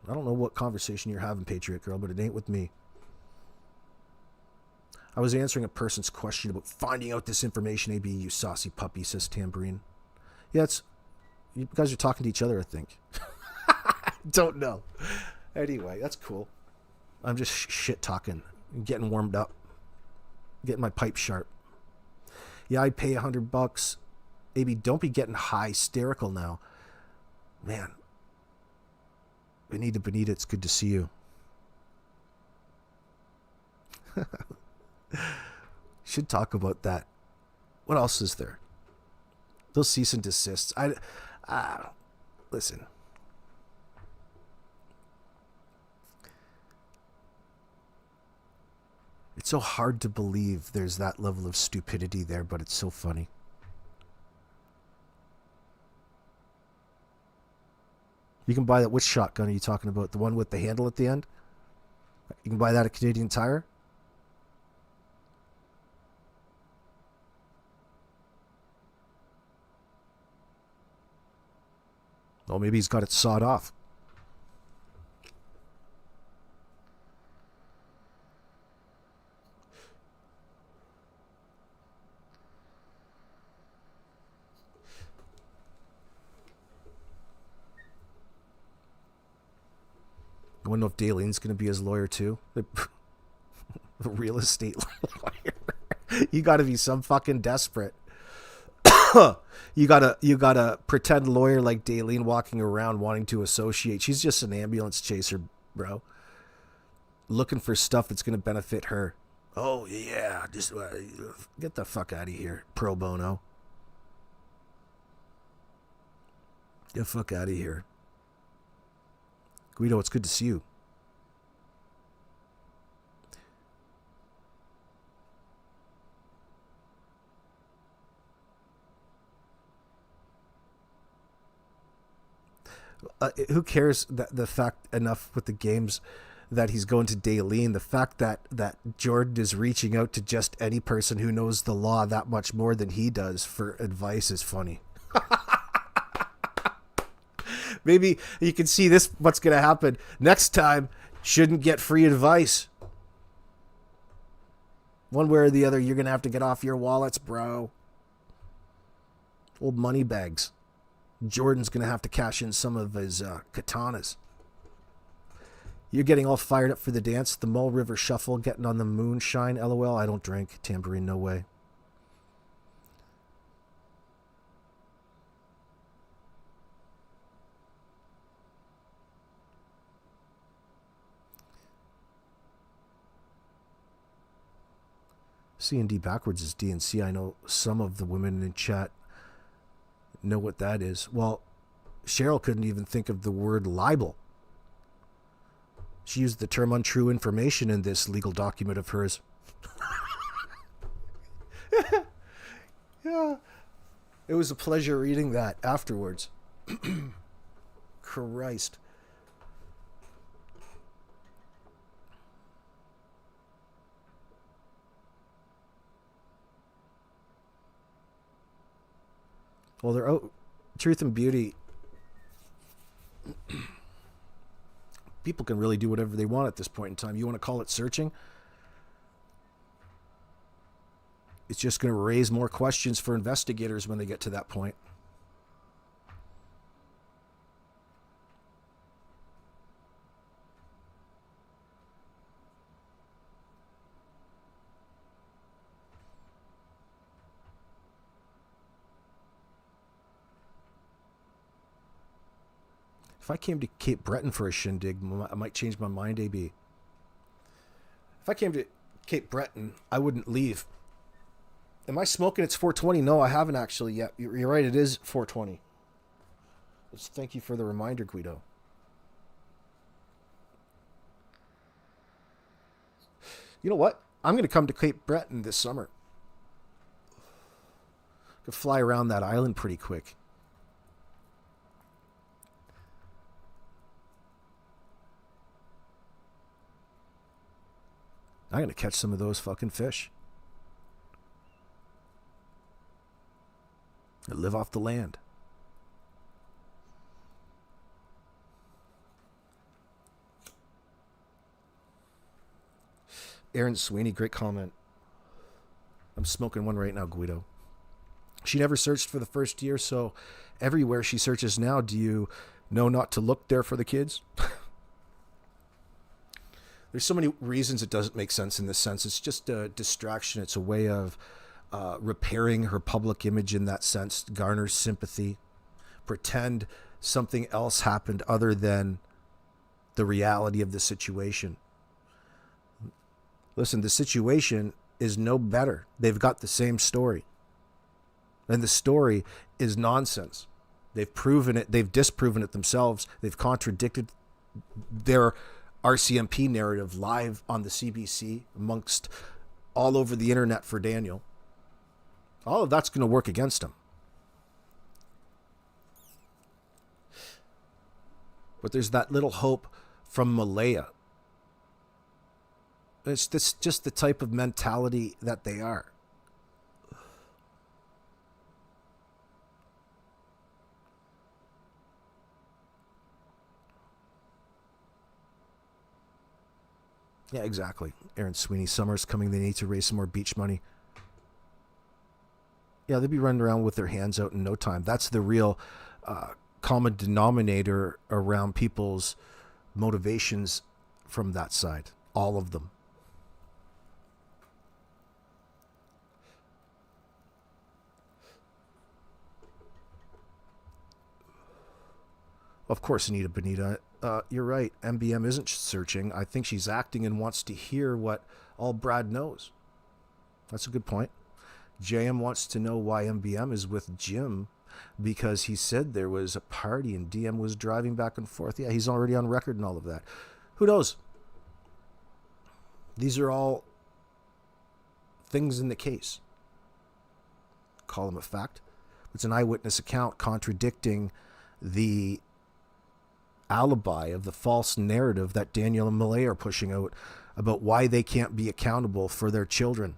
I don't know what conversation you're having, Patriot Girl, but it ain't with me. I was answering a person's question about finding out this information, AB, you saucy puppy, says Tambourine. Yeah, you guys are talking to each other, I think. Don't know. Anyway, that's cool. I'm just shit talking, getting warmed up, getting my pipe sharp. Yeah, I'd pay $100. AB, don't be getting hysterical now. Man. Benita, it's good to see you. Should talk about that. What else is there? Those cease and desists. Listen. It's so hard to believe there's that level of stupidity there, but it's so funny. You can buy that. Which shotgun are you talking about? The one with the handle at the end? You can buy that at Canadian Tire? Oh, maybe he's got it sawed off. I want to know if Dalene's going to be his lawyer too. A real estate lawyer. You got to be some fucking desperate. You gotta pretend lawyer like Daleen walking around wanting to associate. She's just an ambulance chaser, bro. Looking for stuff that's going to benefit her. Oh yeah, just get the fuck out of here, pro bono. Get the fuck out of here. Guido, it's good to see you. Who cares that the fact enough with the games that he's going to Daleen? The fact that Jordan is reaching out to just any person who knows the law that much more than he does for advice is funny. Maybe you can see this, what's going to happen next time. Shouldn't get free advice. One way or the other, you're going to have to get off your wallets, bro. Old money bags. Jordan's going to have to cash in some of his katanas. You're getting all fired up for the dance. The Mull River Shuffle, getting on the moonshine. LOL, I don't drink. Tambourine, no way. C&D backwards is D&C. I know some of the women in chat know what that is. Well, Cheryl couldn't even think of the word libel. She used the term untrue information in this legal document of hers. Yeah. It was a pleasure reading that afterwards. Christ. Well, they're out. Truth and beauty. People can really do whatever they want at this point in time. You want to call it searching? It's just going to raise more questions for investigators when they get to that point. If I came to Cape Breton for a shindig, I might change my mind, AB. If I came to Cape Breton, I wouldn't leave. Am I smoking? It's 4:20. No, I haven't actually yet. You're right. It is 4:20. Thank you for the reminder, Guido. You know what? I'm going to come to Cape Breton this summer. Could fly around that island pretty quick. I'm going to catch some of those fucking fish. I live off the land. Aaron Sweeney, great comment. I'm smoking one right now, Guido. She never searched for the first year, so everywhere she searches now, do you know not to look there for the kids? There's so many reasons it doesn't make sense in this sense. It's just a distraction. It's a way of repairing her public image in that sense, garner sympathy, pretend something else happened other than the reality of the situation. Listen, the situation is no better. They've got the same story. And the story is nonsense. They've proven it. They've disproven it themselves. They've contradicted their RCMP narrative live on the CBC amongst all over the internet for Daniel. All of that's going to work against him. But there's that little hope from Malaya. It's just the type of mentality that they are. Yeah, exactly. Aaron Sweeney, summer's coming. They need to raise some more beach money. Yeah, they'd be running around with their hands out in no time. That's the real common denominator around people's motivations from that side. All of them. Of course, Anita Bonita. You're right. MBM isn't searching. I think she's acting and wants to hear what all Brad knows. That's a good point. JM wants to know why MBM is with Jim, because he said there was a party and DM was driving back and forth. Yeah, he's already on record and all of that. Who knows? These are all things in the case. Call them a fact. It's an eyewitness account contradicting the alibi of the false narrative that Daniel and Malay are pushing out about why they can't be accountable for their children.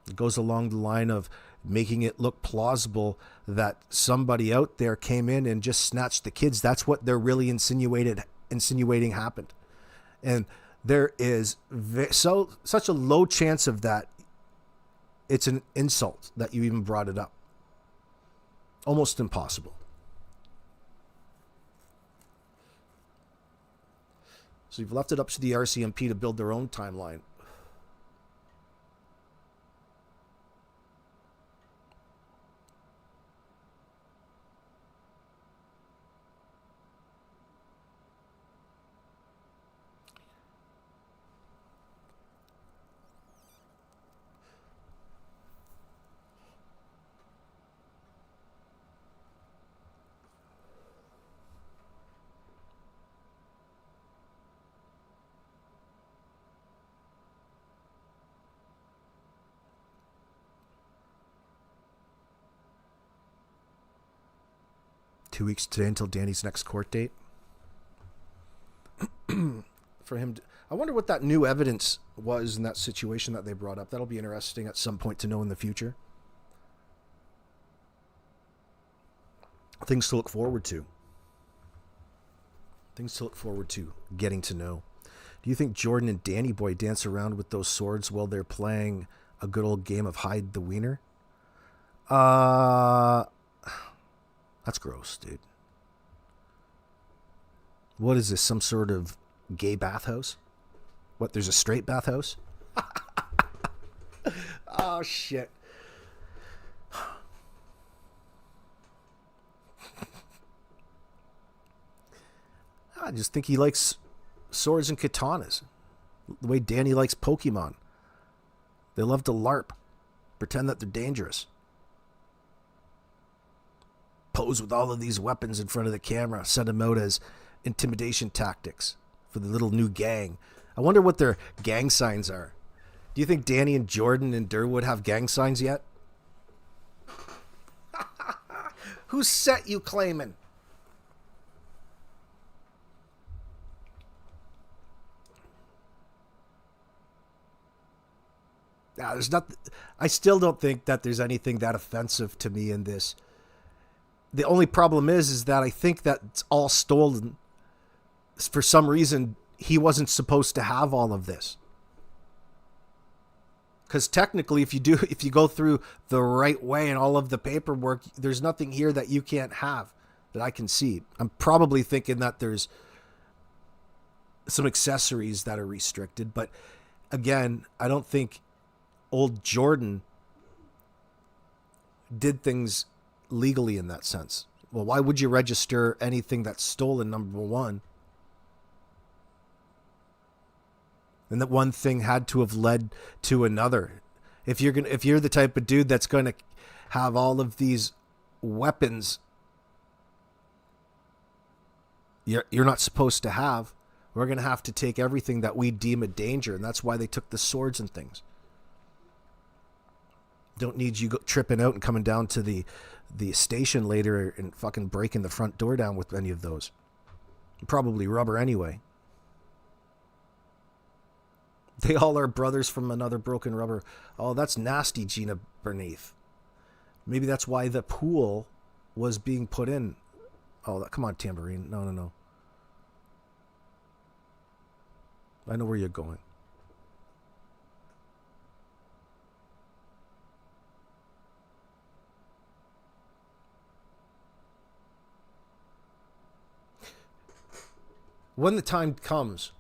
It goes along the line of making it look plausible that somebody out there came in and just snatched the kids. That's what they're really insinuating happened. And there is such a low chance of that. It's an insult that you even brought it up. Almost impossible. So you've left it up to the RCMP to build their own timeline. Two weeks today until Danny's next court date. For him, I wonder what that new evidence was in that situation that they brought up. That'll be interesting at some point to know in the future. Things to look forward to. Things to look forward to getting to know. Do you think Jordan and Danny Boy dance around with those swords while they're playing a good old game of hide the wiener? That's gross, dude. What is this? Some sort of gay bathhouse? What, there's a straight bathhouse? Oh, shit. I just think he likes swords and katanas. The way Danny likes Pokemon. They love to LARP. Pretend that they're dangerous. Pose with all of these weapons in front of the camera. Send them out as intimidation tactics for the little new gang. I wonder what their gang signs are. Do you think Danny and Jordan and Durwood have gang signs yet? Whose set you claiming? Nah, there's not. I still don't think that there's anything that offensive to me in this. The only problem is that I think that it's all stolen. For some reason, he wasn't supposed to have all of this. Because technically, if you go through the right way and all of the paperwork, there's nothing here that you can't have that I can see. I'm probably thinking that there's some accessories that are restricted. But again, I don't think old Jordan did things legally in that sense. Well, why would you register anything that's stolen, number one? And that one thing had to have led to another. If you're the type of dude that's gonna have all of these weapons you're not supposed to have, we're gonna have to take everything that we deem a danger, and that's why they took the swords and things. Don't need you tripping out and coming down to the station later and fucking breaking the front door down with any of those. Probably rubber anyway. They all are brothers from another broken rubber. Oh, that's nasty, Gina Berneath. Maybe that's why the pool was being put in. Oh, come on, Tambourine. No. I know where you're going. When the time comes,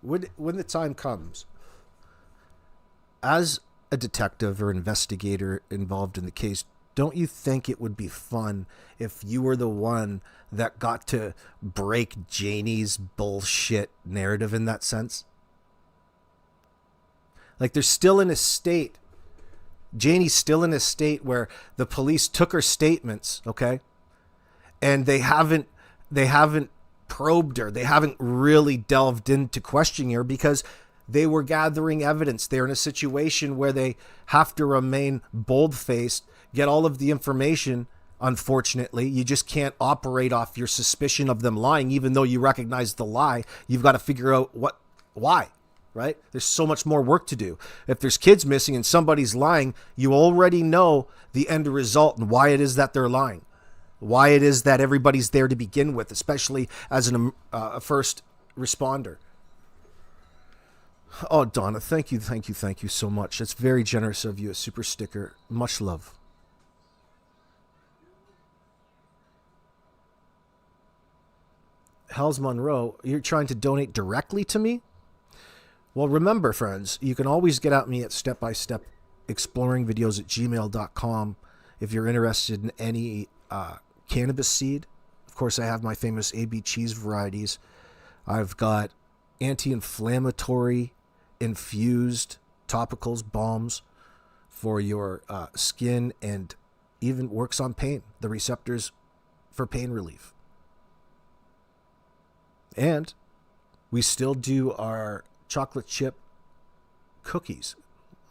when the time comes, as a detective or investigator involved in the case, don't you think it would be fun if you were the one that got to break Janie's bullshit narrative in that sense? Like, they're still in a state. Janie's still in a state where the police took her statements, okay? And they haven't probed her. They haven't really delved into questioning her because they were gathering evidence. They're in a situation where they have to remain bold-faced, get all of the information. Unfortunately, you just can't operate off your suspicion of them lying, even though you recognize the lie. You've got to figure out why, right? There's so much more work to do. If there's kids missing and somebody's lying, you already know the end result and why it is that they're lying. Why it is that everybody's there to begin with, especially as a first responder. Oh, Donna, thank you so much. That's very generous of you. A super sticker. Much love. Hells Monroe, you're trying to donate directly to me? Well, remember, friends, you can always get at me at stepbystepexploringvideos@gmail.com if you're interested in any cannabis seed. Of course, I have my famous AB cheese varieties. I've got anti-inflammatory infused topicals, balms for your skin, and even works on pain, the receptors for pain relief. And we still do our chocolate chip cookies,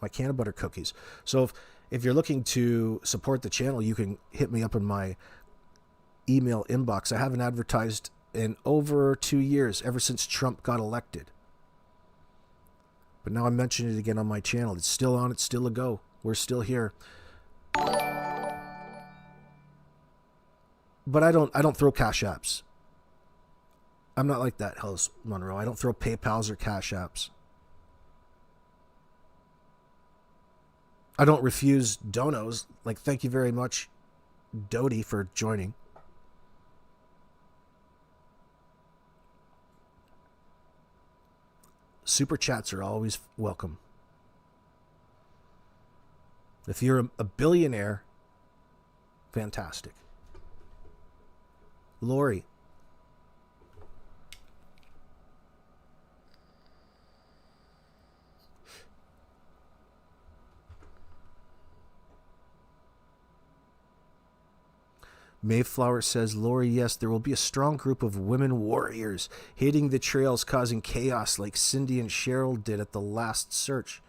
my canna butter cookies. So if you're looking to support the channel, you can hit me up in my email inbox. I haven't advertised in over 2 years, ever since Trump got elected. But now I'm mentioning it again on my channel. It's still on. It's still a go. We're still here. But I don't throw cash apps. I'm not like that, Hells Monroe. I don't throw PayPals or cash apps. I don't refuse donos. Like, thank you very much, Dodie, for joining. Super chats are always welcome. If you're a billionaire, fantastic. Lori. Mayflower says, Lori, yes, there will be a strong group of women warriors hitting the trails, causing chaos like Cindy and Cheryl did at the last search.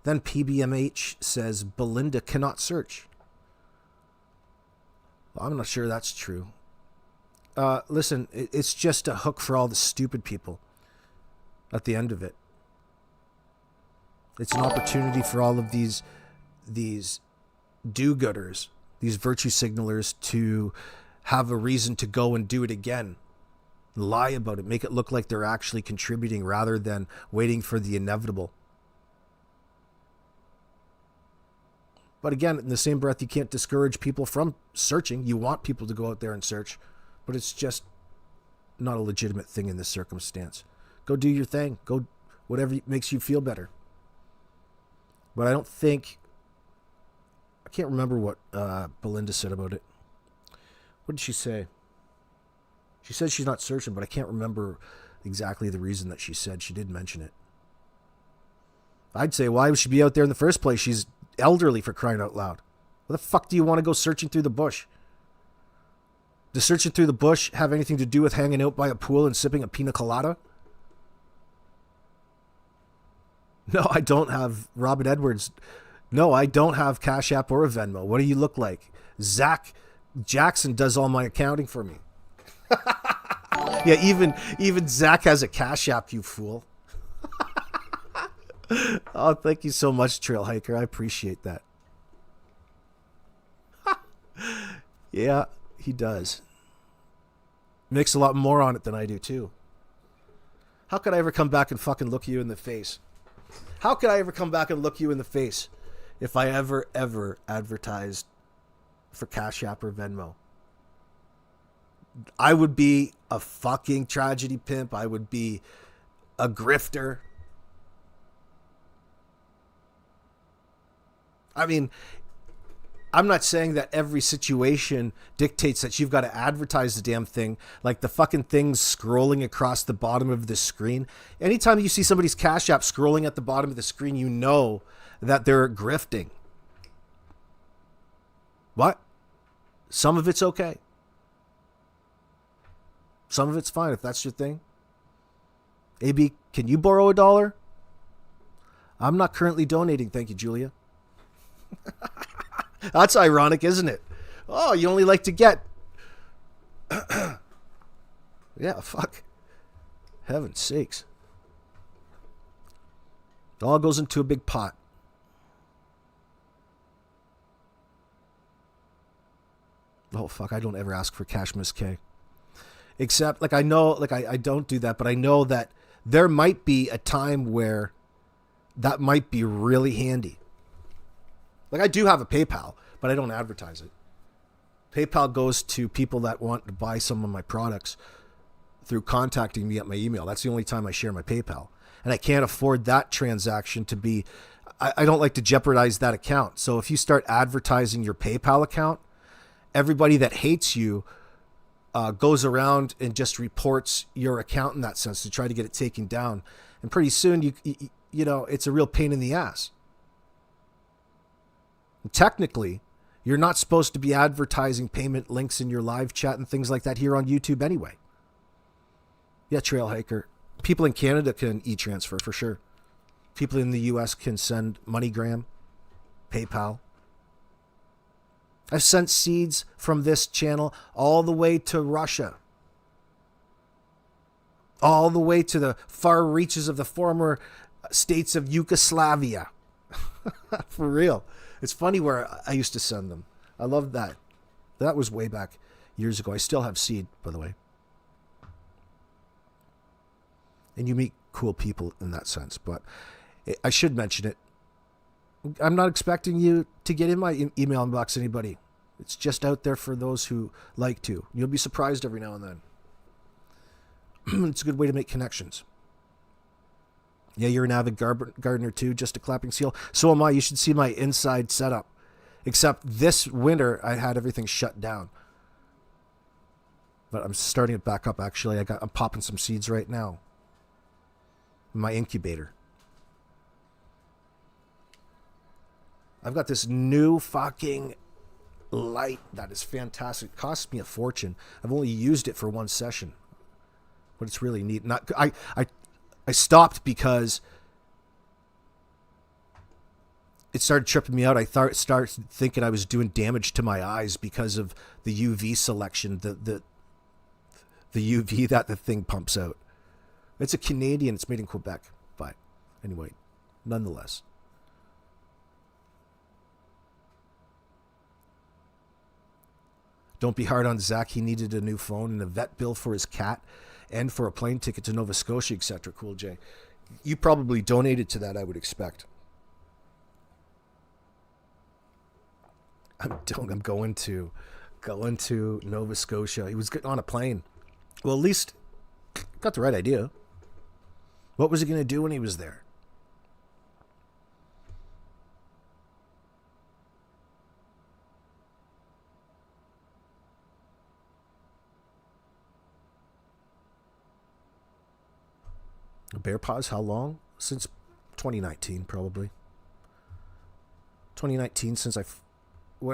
Then PBMH says, Belinda cannot search. Well, I'm not sure that's true. Listen, it's just a hook for all the stupid people at the end of it. It's an opportunity for all of these do-gooders, these virtue signalers, to have a reason to go and do it again. Lie about it. Make it look like they're actually contributing rather than waiting for the inevitable. But again, in the same breath, you can't discourage people from searching. You want people to go out there and search, but it's just not a legitimate thing in this circumstance. Go do your thing. Go whatever makes you feel better. But I don't think... I can't remember what Belinda said about it. What did she say? She said she's not searching, but I can't remember exactly the reason that she said. She did mention it. I'd say, why would she be out there in the first place? She's elderly, for crying out loud. What the fuck do you want to go searching through the bush? Does searching through the bush have anything to do with hanging out by a pool and sipping a pina colada? No, I don't have Robin Edwards. No, I don't have Cash App or a Venmo. What do you look like? Zach Jackson does all my accounting for me. Yeah, even Zach has a Cash App, you fool. Oh, thank you so much, Trail Hiker. I appreciate that. Yeah, he does. Makes a lot more on it than I do, too. How could I ever come back and fucking look you in the face? How could I ever come back and look you in the face if I ever advertised for Cash App or Venmo? I would be a fucking tragedy pimp. I would be a grifter. I mean, I'm not saying that every situation dictates that you've got to advertise the damn thing, like the fucking things scrolling across the bottom of the screen. Anytime you see somebody's Cash App scrolling at the bottom of the screen, you know that they're grifting. What? Some of it's okay. Some of it's fine if that's your thing. AB, can you borrow $1? I'm not currently donating, thank you, Julia. That's ironic, isn't it? Oh, you only like to get... Yeah, fuck. Heaven's sakes. It all goes into a big pot. Oh, fuck, I don't ever ask for cash, Miss K. Except, like, I know, like, I don't do that, but I know that there might be a time where that might be really handy. Like, I do have a PayPal, but I don't advertise it. PayPal goes to people that want to buy some of my products through contacting me at my email. That's the only time I share my PayPal. And I can't afford that transaction to be... I don't like to jeopardize that account. So if you start advertising your PayPal account, everybody that hates you goes around and just reports your account in that sense to try to get it taken down. And pretty soon, you know, it's a real pain in the ass. Technically, you're not supposed to be advertising payment links in your live chat and things like that here on YouTube anyway. Yeah, Trail Hiker. People in Canada can e-transfer for sure. People in the US can send MoneyGram, PayPal. I've sent seeds from this channel all the way to Russia. All the way to the far reaches of the former states of Yugoslavia. For real. It's funny where I used to send them. I love that. That was way back years ago. I still have seed, by the way. And you meet cool people in that sense. But I should mention it. I'm not expecting you to get in my email inbox, anybody. It's just out there for those who like to. You'll be surprised every now and then. It's a good way to make connections. Yeah, you're an avid gardener too, just a clapping seal. So am I. You should see my inside setup. Except this winter, I had everything shut down. But I'm starting it back up, actually. I'm popping some seeds right now. In my incubator. I've got this new fucking light that is fantastic. It cost me a fortune. I've only used it for one session. But it's really neat. I stopped because it started tripping me out. I started thinking I was doing damage to my eyes because of the UV selection, the UV that the thing pumps out. It's a Canadian. It's made in Quebec. But anyway, nonetheless. Don't be hard on Zach. He needed a new phone and a vet bill for his cat and for a plane ticket to Nova Scotia, etc. Cool J. You probably donated to that, I would expect. I'm going to Nova Scotia. He was getting on a plane. Well, at least got the right idea. What was he going to do when he was there? Bear paws, how long? Since 2019 probably. 2019 since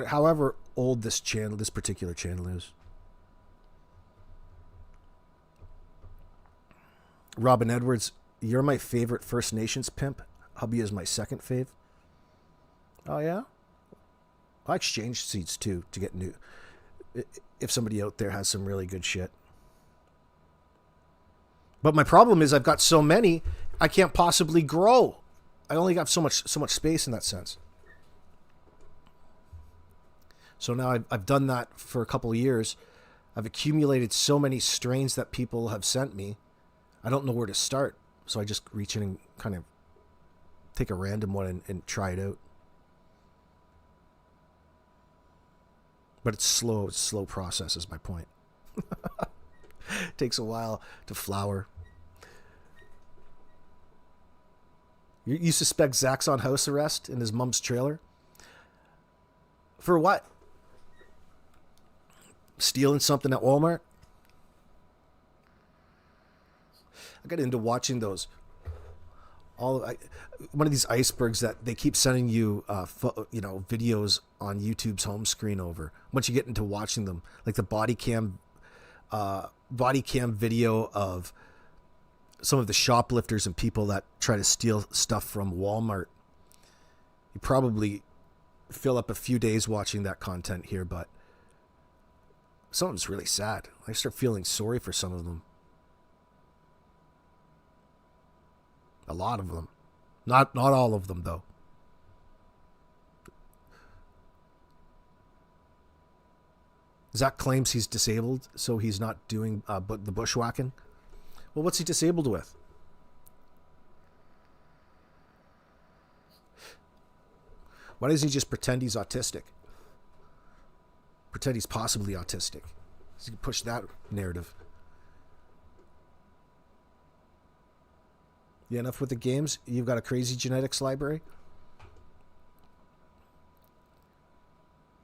however old this particular channel is. Robin Edwards, you're my favorite First Nations pimp. Hubby is my second fave. Oh yeah? I exchange seeds too to get new. If somebody out there has some really good shit. But my problem is I've got so many, I can't possibly grow. I only got so much space in that sense. So now I've done that for a couple of years. I've accumulated so many strains that people have sent me. I don't know where to start. So I just reach in and kind of take a random one and try it out. But it's slow. It's a slow process is my point. It takes a while to flower. You suspect Zach's on house arrest in his mom's trailer? For what? Stealing something at Walmart? I got into watching those. One of these icebergs that they keep sending you, videos on YouTube's home screen over. Once you get into watching them, like the body cam video of some of the shoplifters and people that try to steal stuff from Walmart. You probably fill up a few days watching that content here, but some of it's really sad. I start feeling sorry for some of them. A lot of them. Not all of them, though. Zach claims he's disabled, so he's not doing the bushwhacking. Well, what's he disabled with? Why doesn't he just pretend he's autistic? Pretend he's possibly autistic. He can push that narrative. Yeah, enough with the games. You've got a crazy genetics library.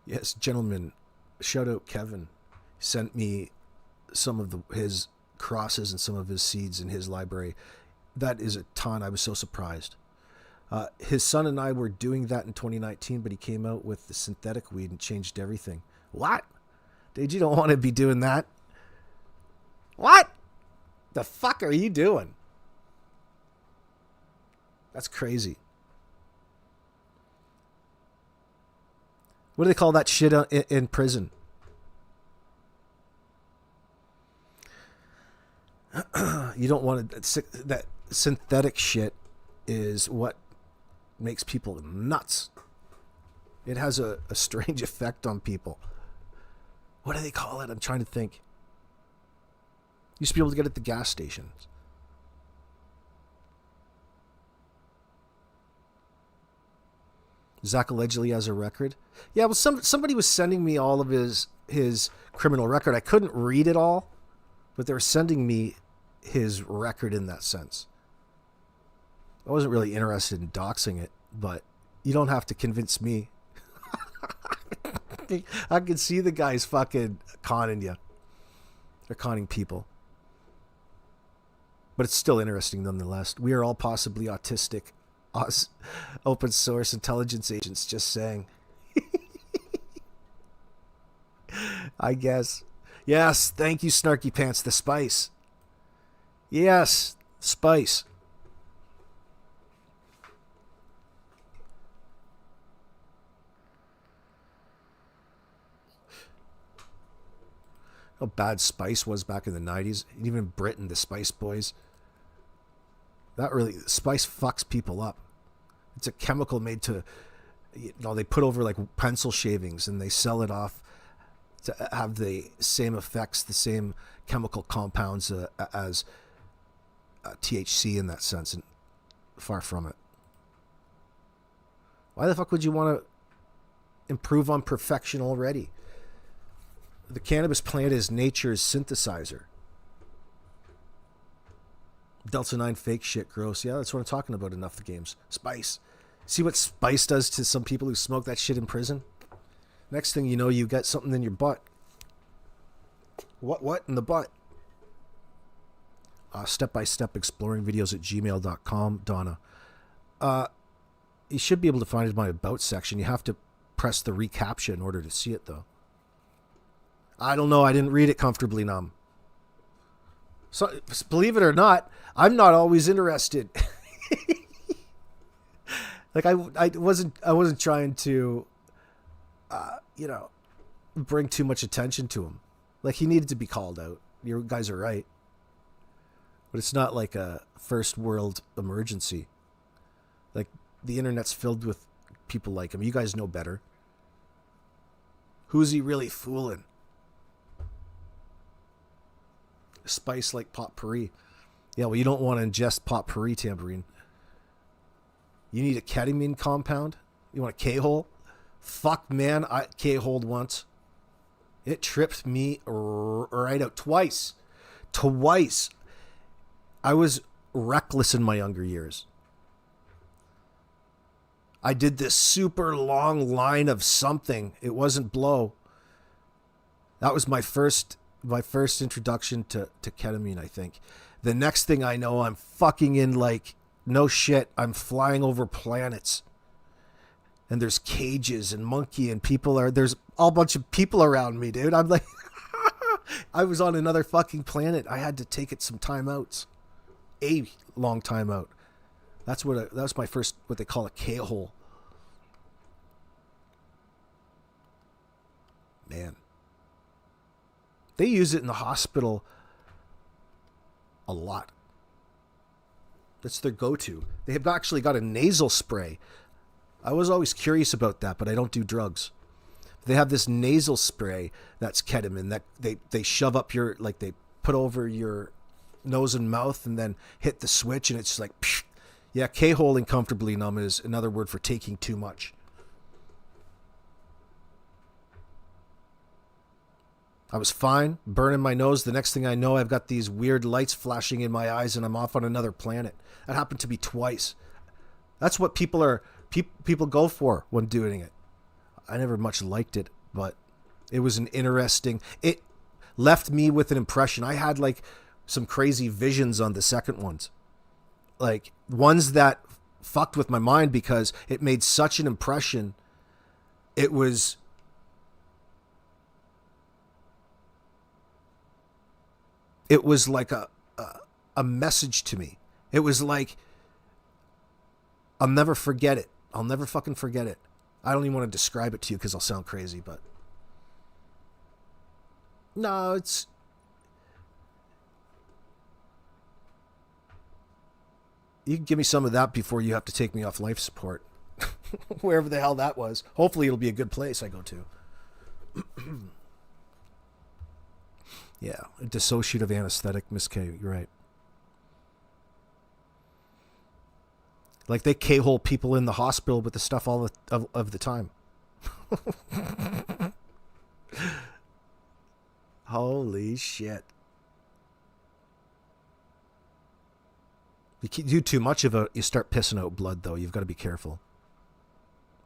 Yes, gentlemen. Shout out Kevin. He sent me some of his crosses and some of his seeds in his library. That is a ton. I was so surprised. His son and I were doing that in 2019, but he came out with the synthetic weed and changed everything. What? Dude, you don't want to be doing that. What? The fuck are you doing? That's crazy. What do they call that shit in prison? You don't want to... That synthetic shit is what makes people nuts. It has a strange effect on people. What do they call it? I'm trying to think. Used to be able to get it at the gas stations. Zach allegedly has a record. Yeah, well, somebody was sending me all of his criminal record. I couldn't read it all, but they were sending me his record in that sense. I wasn't really interested in doxing it, but you don't have to convince me. I can see the guys fucking conning you. They're conning people. But it's still interesting nonetheless. We are all possibly autistic. Open source intelligence agents, just saying. I guess. Yes, thank you, Snarky Pants. The spice. Yes, spice. How bad Spice was back in the 90s. Even Britain, the Spice Boys. Spice fucks people up. It's a chemical made to, they put over like pencil shavings and they sell it off to have the same effects, the same chemical compounds as THC in that sense, and far from it. Why the fuck would you want to improve on perfection already? The cannabis plant is nature's synthesizer. Delta 9 fake shit, gross. Yeah, that's what I'm talking about. Enough the games. Spice. See what Spice does to some people who smoke that shit in prison? Next thing you know, you got something in your butt. What in the butt? Step-by-step exploring videos at gmail.com, Donna. You should be able to find it in my about section. You have to press the recaptcha in order to see it, though. I don't know. I didn't read it comfortably numb. So, believe it or not, I'm not always interested. Like I wasn't trying to, bring too much attention to him. Like he needed to be called out. You guys are right, but it's not like a first world emergency. Like the internet's filled with people like him. You guys know better. Who's he really fooling? Spice like potpourri. Yeah, well, you don't want to ingest potpourri, Tambourine. You need a ketamine compound? You want a K-hole? Fuck, man, I K-holed once. It tripped me right out twice. Twice. I was reckless in my younger years. I did this super long line of something. It wasn't blow. That was my first introduction to ketamine, I think. The next thing I know, I'm fucking in like, no shit, I'm flying over planets. And there's cages and monkey and there's a bunch of people around me, dude. I'm like, I was on another fucking planet. I had to take it some timeouts. A long timeout. That was my first, what they call a K-hole. Man. They use it in the hospital a lot. That's their go-to. They have actually got a nasal spray. I was always curious about that, but I don't do drugs. They have this nasal spray that's ketamine that they shove up your, like they put over your nose and mouth and then hit the switch and it's like, psh. Yeah, K-holing comfortably numb is another word for taking too much. I was fine, burning my nose. The next thing I know, I've got these weird lights flashing in my eyes and I'm off on another planet. That happened to me twice. That's what people go for when doing it. I never much liked it, but it was it left me with an impression. I had like some crazy visions on the second ones. Like ones that fucked with my mind because it made such an impression. It was like a message to me. It was like, I'll never forget it. I'll never fucking forget it. I don't even want to describe it to you because I'll sound crazy, but no, you can give me some of that before you have to take me off life support. Wherever the hell that was. Hopefully it'll be a good place I go to. Yeah, a dissociative anesthetic, Miss K, you're right. Like they K-hole people in the hospital with the stuff all of the time. Holy shit. You do too much of it, you start pissing out blood, though. You've got to be careful.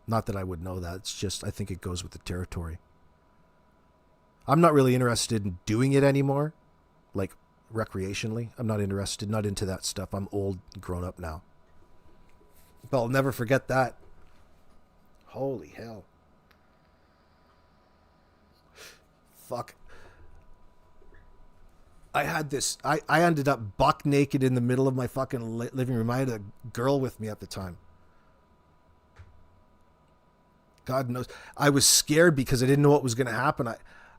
Not that I would know that. It's just, I think it goes with the territory. I'm not really interested in doing it anymore. Like, recreationally. I'm not into that stuff. I'm old, grown up now. But I'll never forget that. Holy hell. Fuck. I had this, I ended up buck naked in the middle of my fucking living room. I had a girl with me at the time. God knows. I was scared because I didn't know what was going to happen. I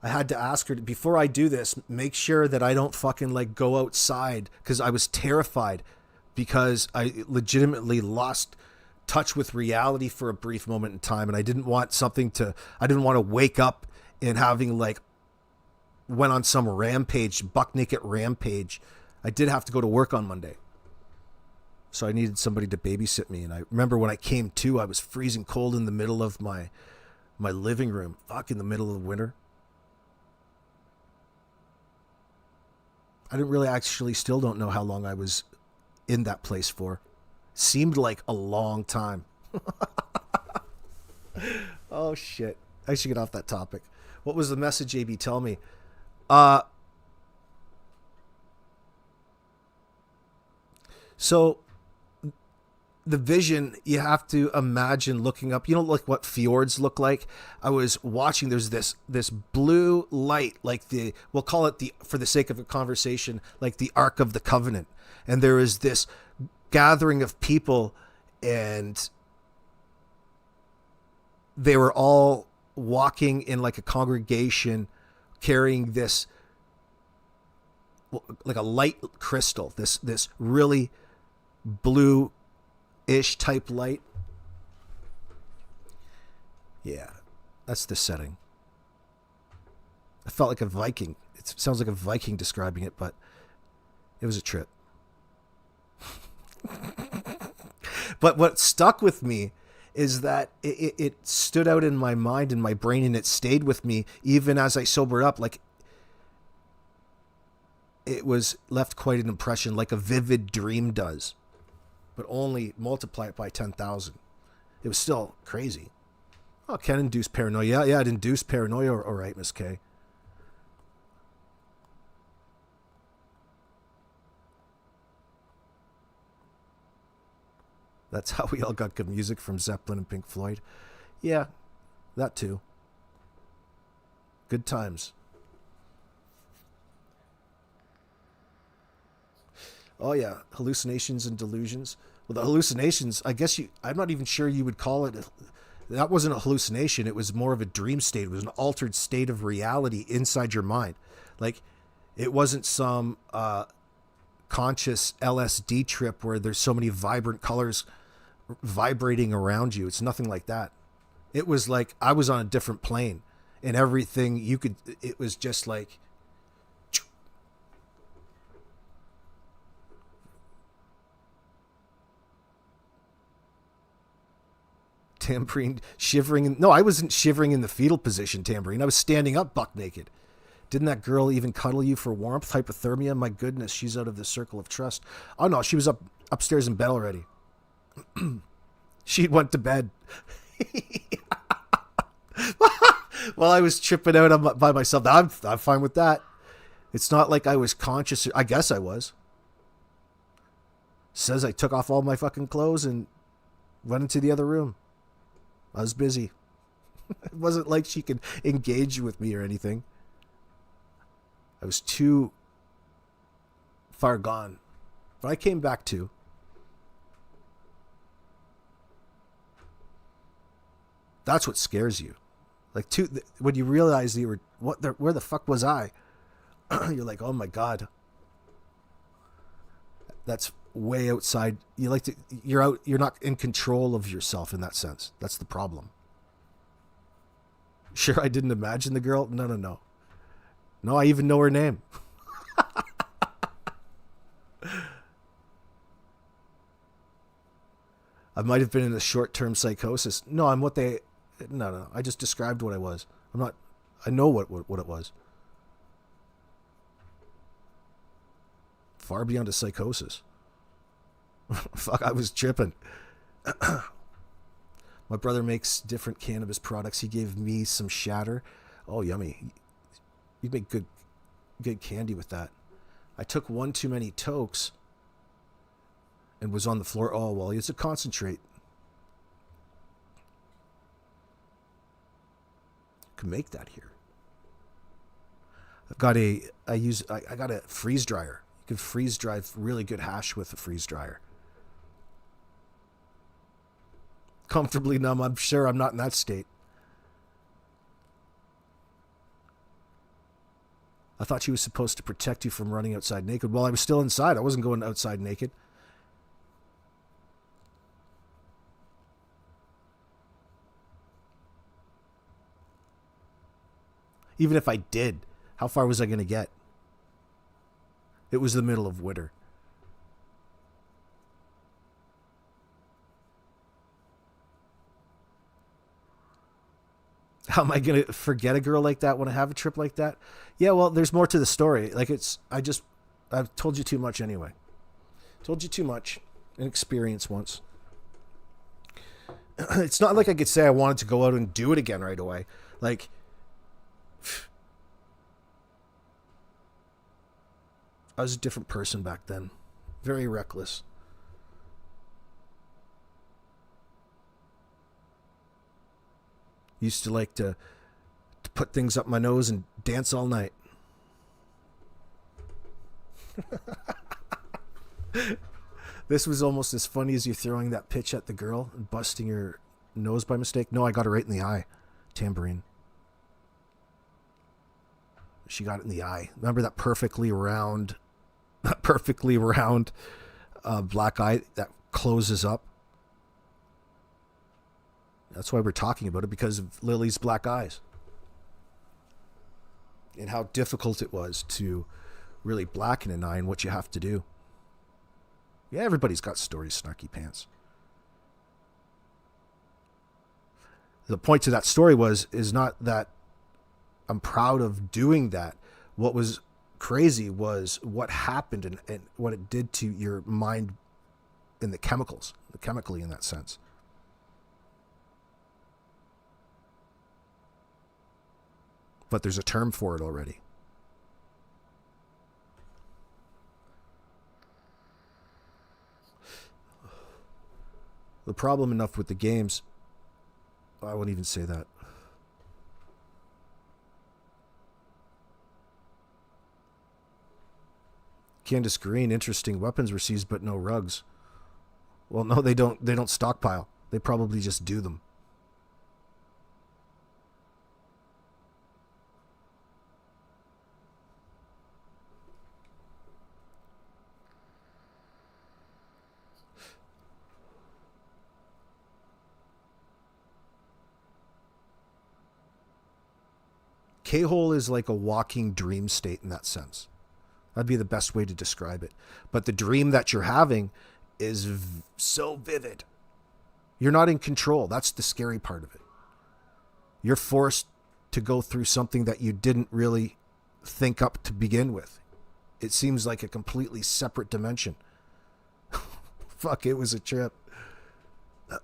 had to ask her, before I do this, make sure that I don't fucking like go outside, because I was terrified because I legitimately lost touch with reality for a brief moment in time. And I didn't want to wake up and having like went on some rampage, buck naked rampage. I did have to go to work on Monday. So I needed somebody to babysit me. And I remember when I came to, I was freezing cold in the middle of my living room. Fuck, in the middle of the winter. I didn't really still don't know how long I was in that place for. Seemed like a long time. Oh, shit. I should get off that topic. What was the message, AB? Tell me. So the vision, you have to imagine looking up, like what fjords look like. I was watching, there's this blue light, like we'll call it, for the sake of a conversation, like the Ark of the Covenant. And there is this gathering of people, and they were all walking in like a congregation, carrying this, like a light crystal, this really blue-ish type light. Yeah, that's the setting. I felt like a Viking. It sounds like a Viking describing it, but it was a trip. But what stuck with me is that it stood out in my mind and my brain, and it stayed with me even as I sobered up. Like, it was left quite an impression, like a vivid dream does, but only multiply it by 10,000. It was still crazy. Oh, can induce paranoia. Yeah, it induced paranoia. All right, Miss K. That's how we all got good music from Zeppelin and Pink Floyd. Yeah, that too. Good times. Oh yeah, hallucinations and delusions. Well, the hallucinations, I guess I'm not even sure you would call it. That wasn't a hallucination. It was more of a dream state. It was an altered state of reality inside your mind. Like, it wasn't some conscious LSD trip where there's so many vibrant colors vibrating around you. It's nothing like that. It was like I was on a different plane, and everything it was just like Tambourine shivering. No, I wasn't shivering in the fetal position, Tambourine. I was standing up buck naked. Didn't that girl even cuddle you for warmth? Hypothermia? My goodness, she's out of the circle of trust. Oh no, she was upstairs in bed already. She went to bed. Well, I was tripping out by myself. I'm fine with that. It's not like I was conscious. I guess I was. Says I took off all my fucking clothes and went into the other room. I was busy. It wasn't like she could engage with me or anything. I was too far gone. But I came back too. That's what scares you. Like, when you realize you were, where the fuck was I? You're like, oh my God. That's way outside. You're not in control of yourself in that sense. That's the problem. Sure, I didn't imagine the girl. No. No, I even know her name. I might have been in a short-term psychosis. No, No. I just described what I was. I know what it was. Far beyond a psychosis. Fuck, I was tripping. My brother makes different cannabis products. He gave me some shatter. Oh, yummy. You'd make good candy with that. I took one too many tokes and was on the floor. Oh, well, it's a concentrate. Can make that here. I got a freeze dryer. You can freeze dry really good hash with a freeze dryer. Comfortably numb. I'm sure I'm not in that state. I thought she was supposed to protect you from running outside naked. Well, I was still inside. I wasn't going outside naked. Even if I did, how far was I going to get? It was the middle of winter. How am I going to forget a girl like that when I have a trip like that? Yeah, well, there's more to the story. Like, I've told you too much anyway. Told you too much. An experience once. It's not like I could say I wanted to go out and do it again right away. Like, I was a different person back then. Very reckless. Used to like to put things up my nose and dance all night. This was almost as funny as you throwing that pitch at the girl and busting her nose by mistake. No, I got it right in the eye. Tambourine. She got it in the eye. Remember that perfectly round black eye that closes up? That's why we're talking about it, because of Lily's black eyes. And how difficult it was to really blacken an eye and what you have to do. Yeah, everybody's got stories, Snarky Pants. The point to that story is not that I'm proud of doing that. What was crazy was what happened and what it did to your mind and chemically in that sense. But there's a term for it already. The problem enough with the games, I won't even say that. Candace Green, interesting. Weapons were seized, but no rugs. Well, no, they don't. They don't stockpile. They probably just do them. K-hole is like a walking dream state in that sense. That'd be the best way to describe it. But the dream that you're having is so vivid. You're not in control. That's the scary part of it. You're forced to go through something that you didn't really think up to begin with. It seems like a completely separate dimension. Fuck, it was a trip.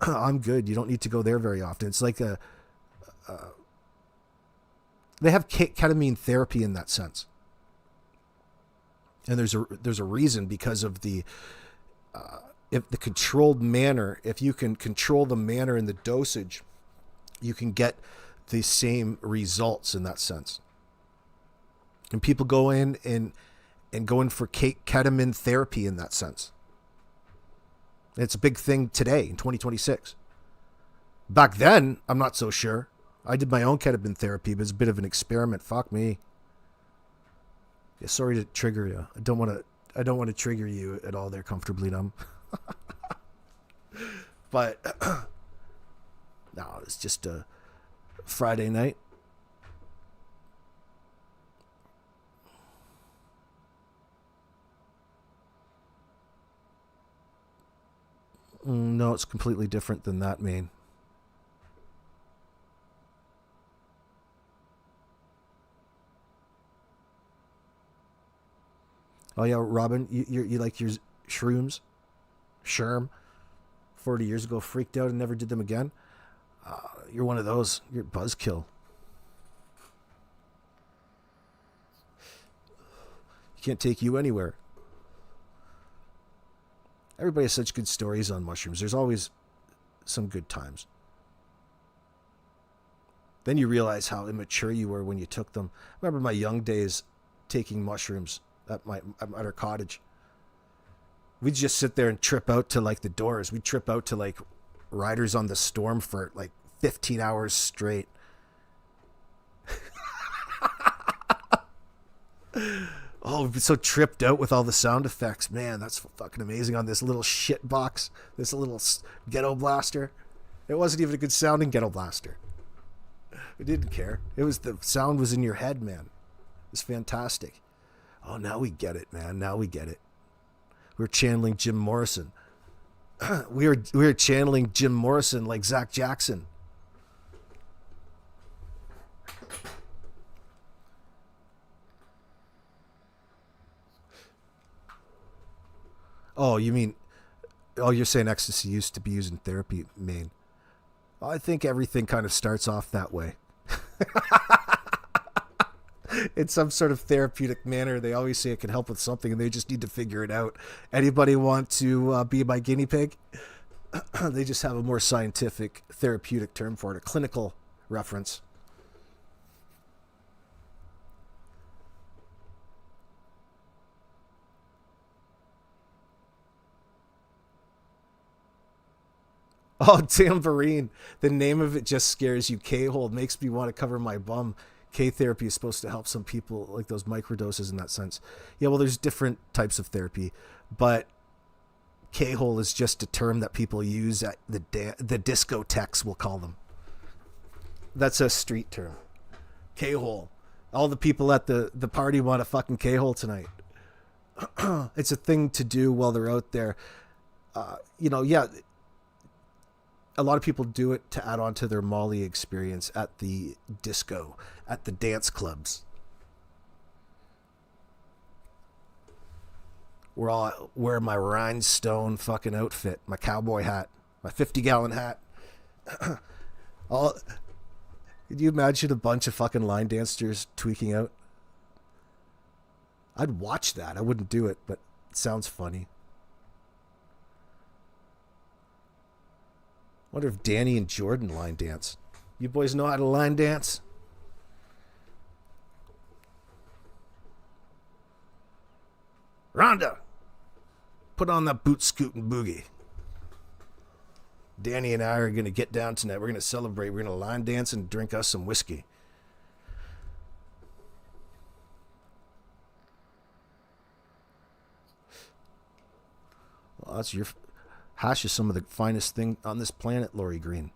I'm good. You don't need to go there very often. It's like they have ketamine therapy in that sense. And there's a reason, because of the if the controlled manner, if you can control the manner and the dosage, you can get the same results in that sense. And people go in and go in for ketamine therapy in that sense. It's a big thing today in 2026. Back then, I'm not so sure. I did my own ketamine therapy, but it's a bit of an experiment. Fuck me. Yeah, sorry to trigger you. I don't want to trigger you at all there, Comfortably Numb. But no, it's just a Friday night. No, it's completely different than that, man. Oh yeah, Robin, you like your shrooms? Sherm? 40 years ago, freaked out and never did them again? You're one of those. You're buzzkill. Can't take you anywhere. Everybody has such good stories on mushrooms. There's always some good times. Then you realize how immature you were when you took them. I remember my young days taking mushrooms at our cottage. We'd just sit there and trip out to like the Doors. We'd trip out to like Riders on the Storm for like 15 hours straight. Oh, we'd be so tripped out with all the sound effects. Man, that's fucking amazing on this little shit box. This little ghetto blaster. It wasn't even a good sounding ghetto blaster. We didn't care. The sound was in your head, man. It was fantastic. Oh, now we get it, man. Now we get it. We're channeling Jim Morrison. we were channeling Jim Morrison like Zach Jackson. Oh, you mean... Oh, you're saying ecstasy used to be used in therapy, Maine. I think everything kind of starts off that way. In some sort of therapeutic manner. They always say it can help with something, and they just need to figure it out. Anybody want to be my guinea pig? They just have a more scientific, therapeutic term for it, a clinical reference. Oh, tambourine. The name of it just scares you. K-hole makes me want to cover my bum. K-therapy is supposed to help some people, like those microdoses in that sense. Yeah, well, there's different types of therapy, but K-hole is just a term that people use at the discotheques, we'll call them. That's a street term. K-hole. All the people at the party want a fucking K-hole tonight. It's a thing to do while they're out there. Yeah, a lot of people do it to add on to their Molly experience at the disco, at the dance clubs. Where I'll wear my rhinestone fucking outfit, my cowboy hat, my 50-gallon hat. Could you imagine a bunch of fucking line dancers tweaking out? I'd watch that. I wouldn't do it, but it sounds funny. Wonder if Danny and Jordan line dance. You boys know how to line dance? Rhonda, put on that boot scootin' boogie. Danny and I are going to get down tonight. We're going to celebrate. We're going to line dance and drink us some whiskey. Well, that's your... Hash is some of the finest thing on this planet, Lori Green.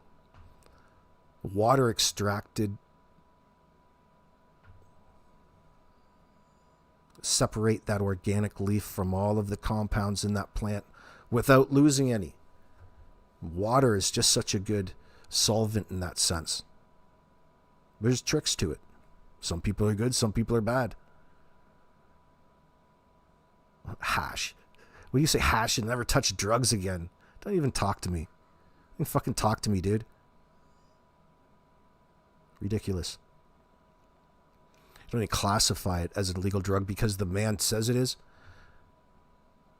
Water extracted. Separate that organic leaf from all of the compounds in that plant without losing any. Water is just such a good solvent in that sense. There's tricks to it. Some people are good, some people are bad. Hash. When you say hash and never touch drugs again, don't even talk to me. Don't fucking talk to me, dude. Ridiculous. You don't even classify it as an illegal drug because the man says it is.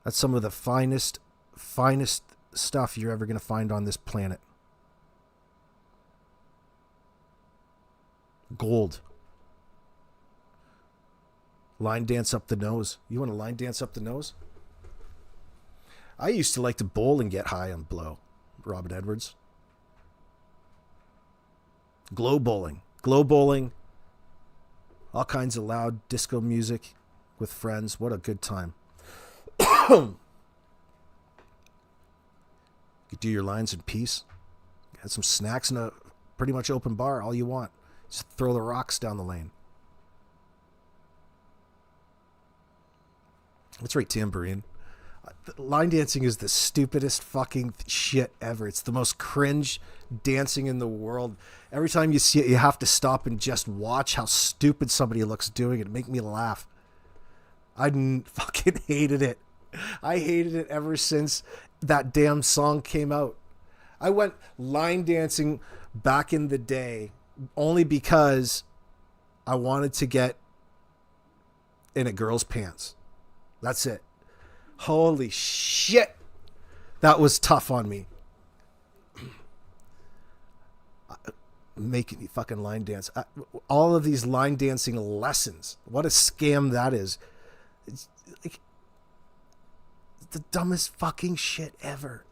That's some of the finest stuff you're ever going to find on this planet. Gold. Line dance up the nose. You want to line dance up the nose? I used to like to bowl and get high on blow. Robin Edwards. Glow bowling. All kinds of loud disco music with friends. What a good time. You do your lines in peace. Had some snacks in a pretty much open bar. All you want. Just throw the rocks down the lane. That's right, tambourine. Line dancing is the stupidest fucking shit ever. It's the most cringe dancing in the world. Every time you see it, you have to stop and just watch how stupid somebody looks doing it. Make me laugh. I fucking hated it. I hated it ever since that damn song came out. I went line dancing back in the day only because I wanted to get in a girl's pants. That's it. Holy shit. That was tough on me. Making me fucking line dance. All of these line dancing lessons. What a scam that is. It's like the dumbest fucking shit ever.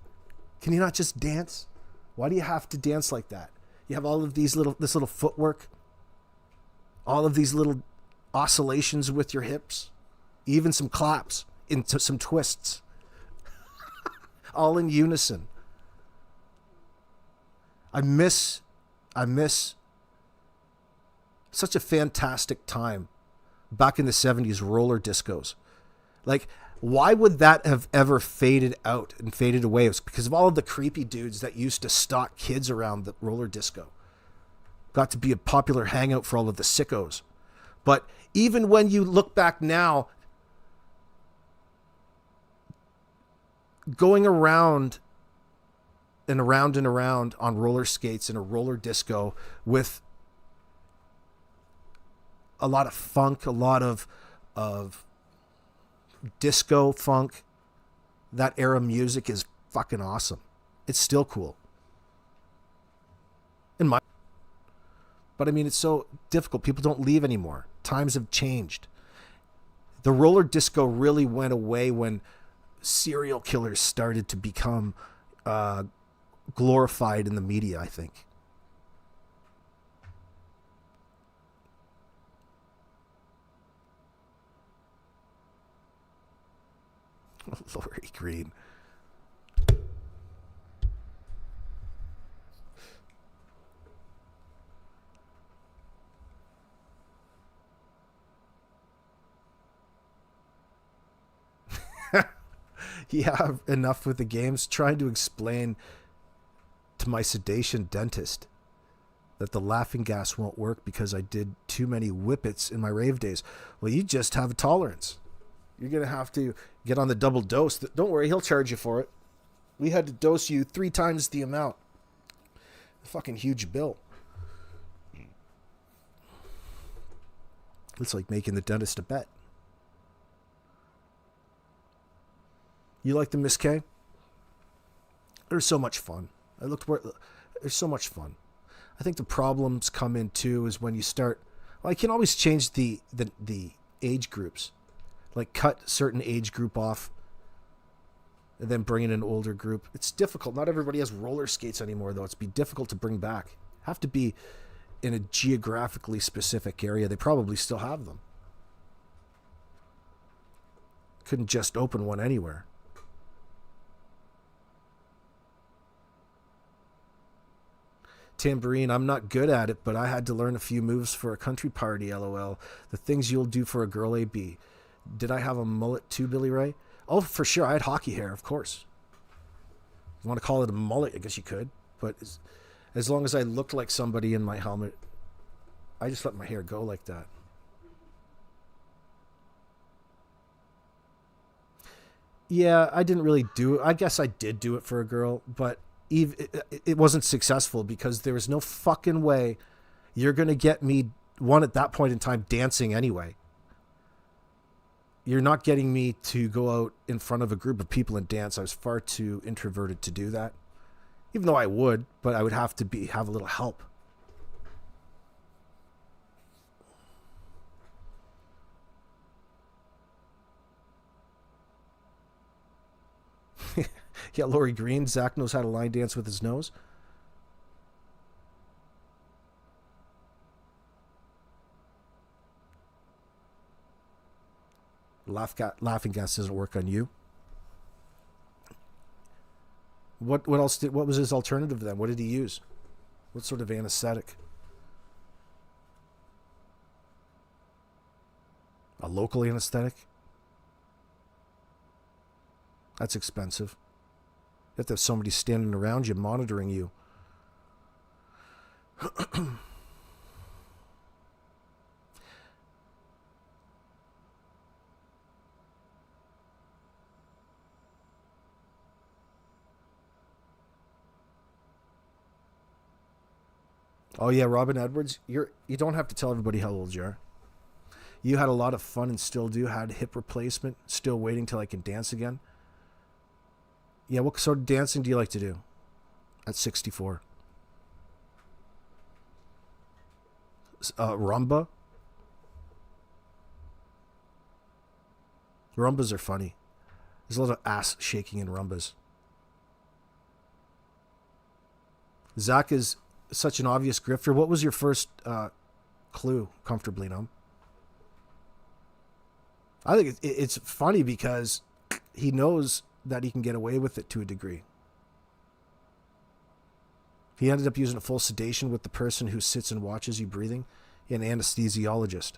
Can you not just dance? Why do you have to dance like that? You have all of this little footwork. All of these little oscillations with your hips. Even some claps. Into some twists. All in unison. I miss such a fantastic time back in the 70s roller discos. Like, why would that have ever faded out and faded away? It was because of all of the creepy dudes that used to stalk kids around the roller disco. Got to be a popular hangout for all of the sickos. But even when you look back now, going around and around and around on roller skates in a roller disco with a lot of funk, a lot of disco funk, that era music is fucking awesome. It's still cool. But I mean, it's so difficult. People don't leave anymore. Times have changed. The roller disco really went away when serial killers started to become glorified in the media, I think. Lori Green. Yeah, enough with the games. Trying to explain to my sedation dentist that the laughing gas won't work because I did too many whippets in my rave days. Well, you just have a tolerance. You're going to have to get on the double dose. Don't worry, he'll charge you for it. We had to dose you 3 times the amount. A fucking huge bill. It's like making the dentist a bet. You like the Miss K? They're so much fun. They're so much fun. I think the problems come in too is when you start. Well, I can always change the age groups, like cut certain age group off, and then bring in an older group. It's difficult. Not everybody has roller skates anymore, though. It's be difficult to bring back. Have to be in a geographically specific area. They probably still have them. Couldn't just open one anywhere. Tambourine, I'm not good at it, but I had to learn a few moves for a country party, LOL. The things you'll do for a girl, AB. Did I have a mullet too, Billy Ray? Oh, for sure. I had hockey hair, of course. You want to call it a mullet? I guess you could. But as long as I looked like somebody in my helmet, I just let my hair go like that. Yeah, I didn't really do it. I guess I did do it for a girl, but it wasn't successful because there was no fucking way you're going to get me, one, at that point in time, dancing anyway. You're not getting me to go out in front of a group of people and dance. I was far too introverted to do that. Even though I would, but I would have to have a little help. Yeah, Lori Green. Zach knows how to line dance with his nose. Laughing gas doesn't work on you. What else what was his alternative then? What did he use? What sort of anesthetic? A local anesthetic? That's expensive. You have to have somebody standing around you monitoring you. Oh yeah, Robin Edwards, you don't have to tell everybody how old you are. You had a lot of fun and still do. Had hip replacement, still waiting till I can dance again. Yeah, what sort of dancing do you like to do at 64? Rumba? Rumbas are funny. There's a lot of ass shaking in rumbas. Zach is such an obvious grifter. What was your first clue, comfortably numb? I think it's funny because he knows that he can get away with it to a degree. He ended up using a full sedation with the person who sits and watches you breathing, an anesthesiologist.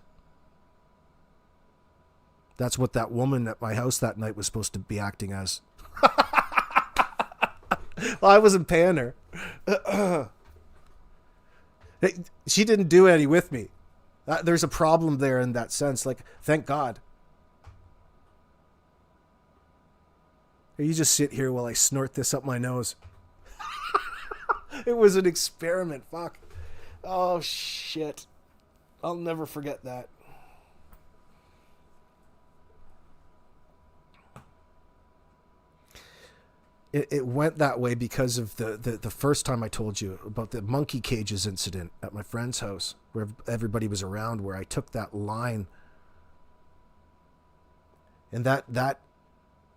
That's what that woman at my house that night was supposed to be acting as. Well, I wasn't paying her. She didn't do any with me. There's a problem there in that sense. Like, thank God. You just sit here while I snort this up my nose. It was an experiment. Fuck. Oh, shit. I'll never forget that. it went that way because of the first time I told you about the monkey cages incident at my friend's house where everybody was around, where I took that line. And that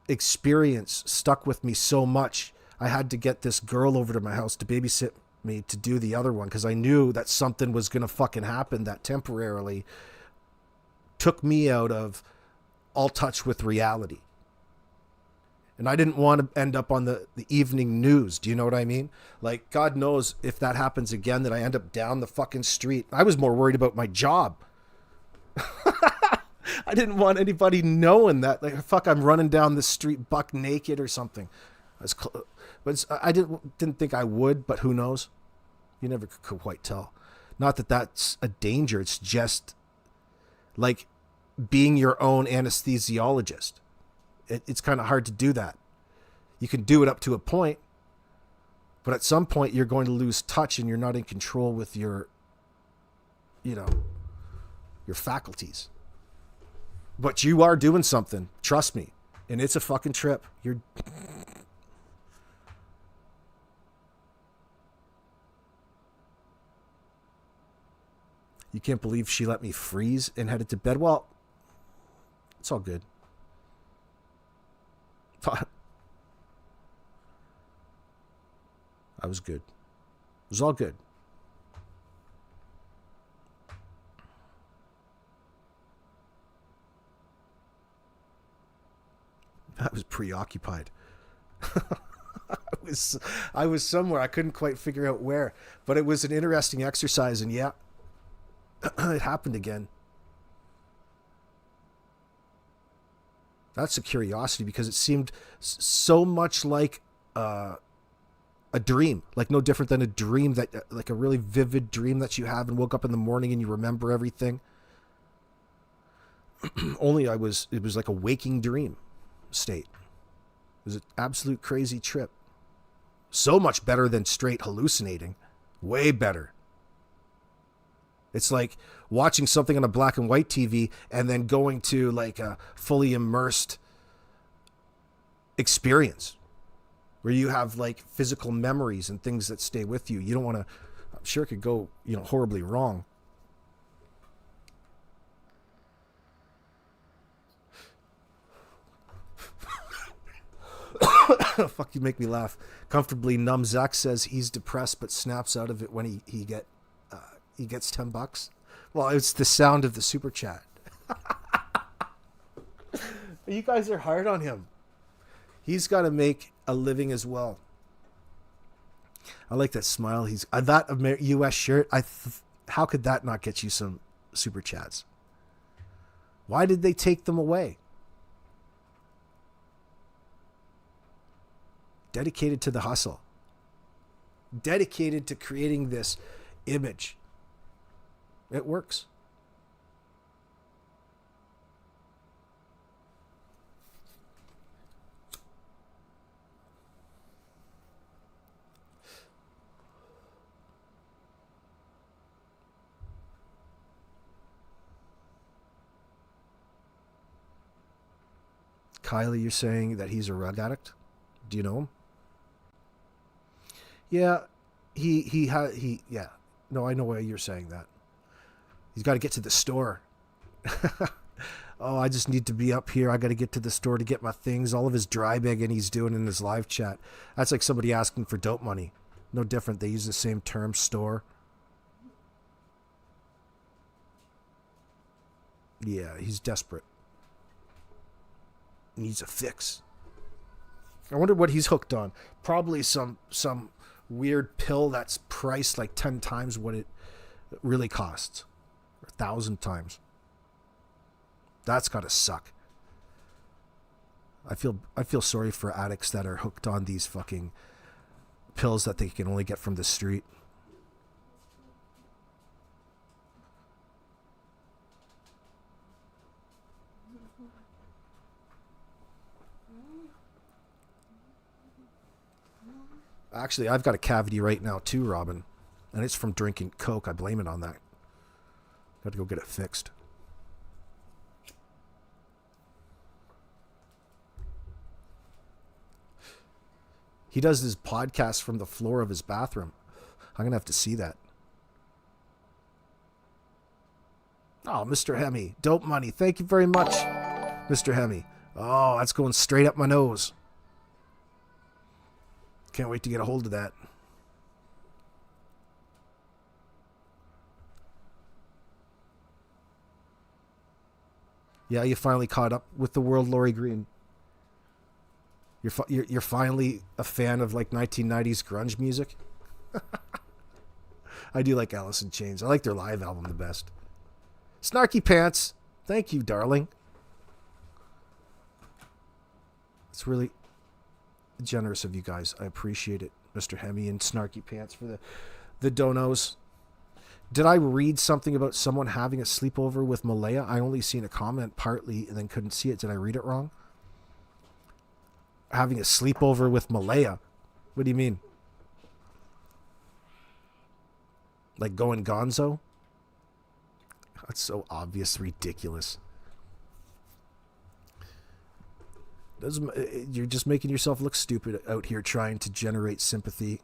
experience stuck with me so much. I had to get this girl over to my house to babysit me to do the other one because I knew that something was going to fucking happen that temporarily took me out of all touch with reality. And I didn't want to end up on the evening news. Do you know what I mean? Like, God knows if that happens again, that I end up down the fucking street. I was more worried about my job. I didn't want anybody knowing that, like, fuck, I'm running down the street buck naked or something. But I didn't think I would, but who knows? You never could quite tell. Not that that's a danger. It's just like being your own anesthesiologist. It's kind of hard to do that. You can do it up to a point, but at some point you're going to lose touch and you're not in control with your faculties. But you are doing something, trust me. And it's a fucking trip. You can't believe she let me freeze and headed to bed. Well, it's all good. I was good. It was all good. I was preoccupied. I was somewhere. I couldn't quite figure out where. But it was an interesting exercise, and yeah, it happened again. That's a curiosity because it seemed so much like a dream, like no different than a dream that, like a really vivid dream that you have and woke up in the morning and you remember everything. Only it was like a waking dream state. It was an absolute crazy trip. So much better than straight hallucinating. Way better. It's like watching something on a black and white TV and then going to like a fully immersed experience where you have like physical memories and things that stay with you. You don't want to, I'm sure it could go, horribly wrong. Fuck, you make me laugh. Comfortably numb Zach says he's depressed but snaps out of it when he gets $10. Well, it's the sound of the super chat. You guys are hard on him. He's got to make a living as well. I like that smile. He's that U.S. shirt. How could that not get you some super chats? Why did they take them away? Dedicated to the hustle. Dedicated to creating this image. It works. Kylie, you're saying that he's a rug addict? Do you know him? Yeah, yeah. No, I know why you're saying that. He's got to get to the store. Oh, I just need to be up here. I got to get to the store to get my things. All of his dry begging he's doing in his live chat. That's like somebody asking for dope money. No different. They use the same term, store. Yeah, he's desperate. Needs a fix. I wonder what he's hooked on. Probably some weird pill that's priced like 10 times what it really costs. Or 1,000 times. That's gotta suck. I feel sorry for addicts that are hooked on these fucking pills that they can only get from the street. Actually, I've got a cavity right now too, Robin. And it's from drinking Coke. I blame it on that. Got to go get it fixed. He does his podcast from the floor of his bathroom. I'm going to have to see that. Oh, Mr. Hemi. Dope money. Thank you very much, Mr. Hemi. Oh, that's going straight up my nose. Can't wait to get a hold of that. Yeah, you finally caught up with the world, Lori Green. You're finally a fan of like 1990s grunge music. I do like Alice in Chains. I like their live album the best. Snarky Pants. Thank you, darling. It's really generous of you guys. I appreciate it, Mr. Hemi and Snarky Pants, for the donos. Did I read something about someone having a sleepover with Malaya? I only seen a comment partly and then couldn't see it. Did I read it wrong? Having a sleepover with Malaya? What do you mean? Like going gonzo? That's so obvious, ridiculous. You're just making yourself look stupid out here trying to generate sympathy.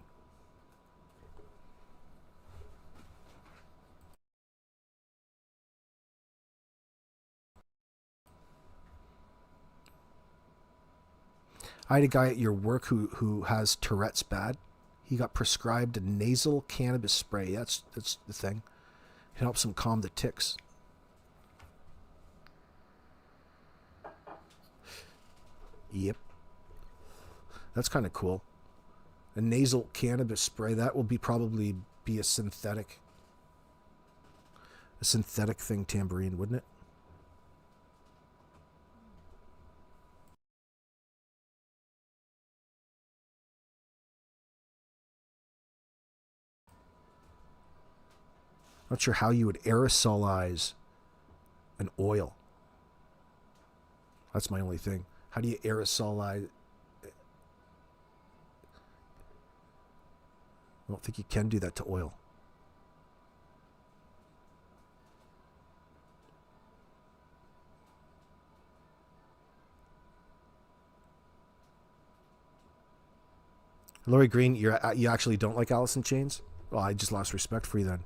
I had a guy at your work who has Tourette's bad. He got prescribed a nasal cannabis spray. That's the thing. It helps him calm the tics. Yep. That's kind of cool. A nasal cannabis spray. That will probably be a synthetic thing, Tambourine, wouldn't it? Not sure how you would aerosolize an oil. That's my only thing. How do you aerosolize? I don't think you can do that to oil. Lori Green, you actually don't like Alice in Chains? Well, I just lost respect for you then.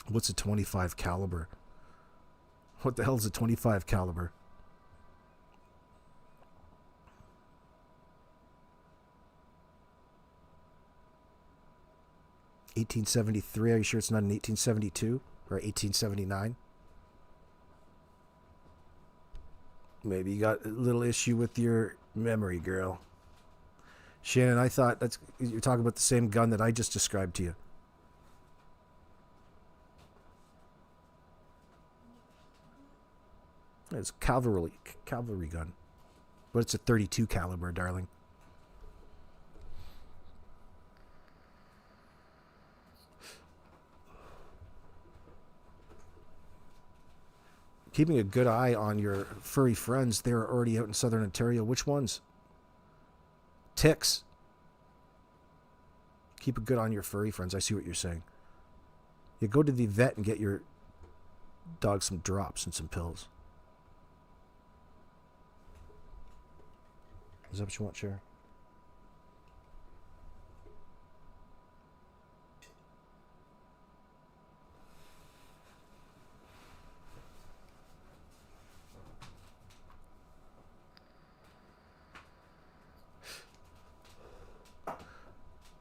What's a 25 caliber? What the hell is a 25 caliber? $1873. Are you sure it's not an 1872 or 1879? Maybe you got a little issue with your memory, girl. Shannon, I thought you're talking about the same gun that I just described to you. It's a cavalry gun. But it's a 32 caliber, darling. Keeping a good eye on your furry friends. They're already out in southern Ontario. Which ones? Ticks. Keep a good eye on your furry friends. I see what you're saying. You go to the vet and get your dog some drops and some pills. Is that what you want, Cher?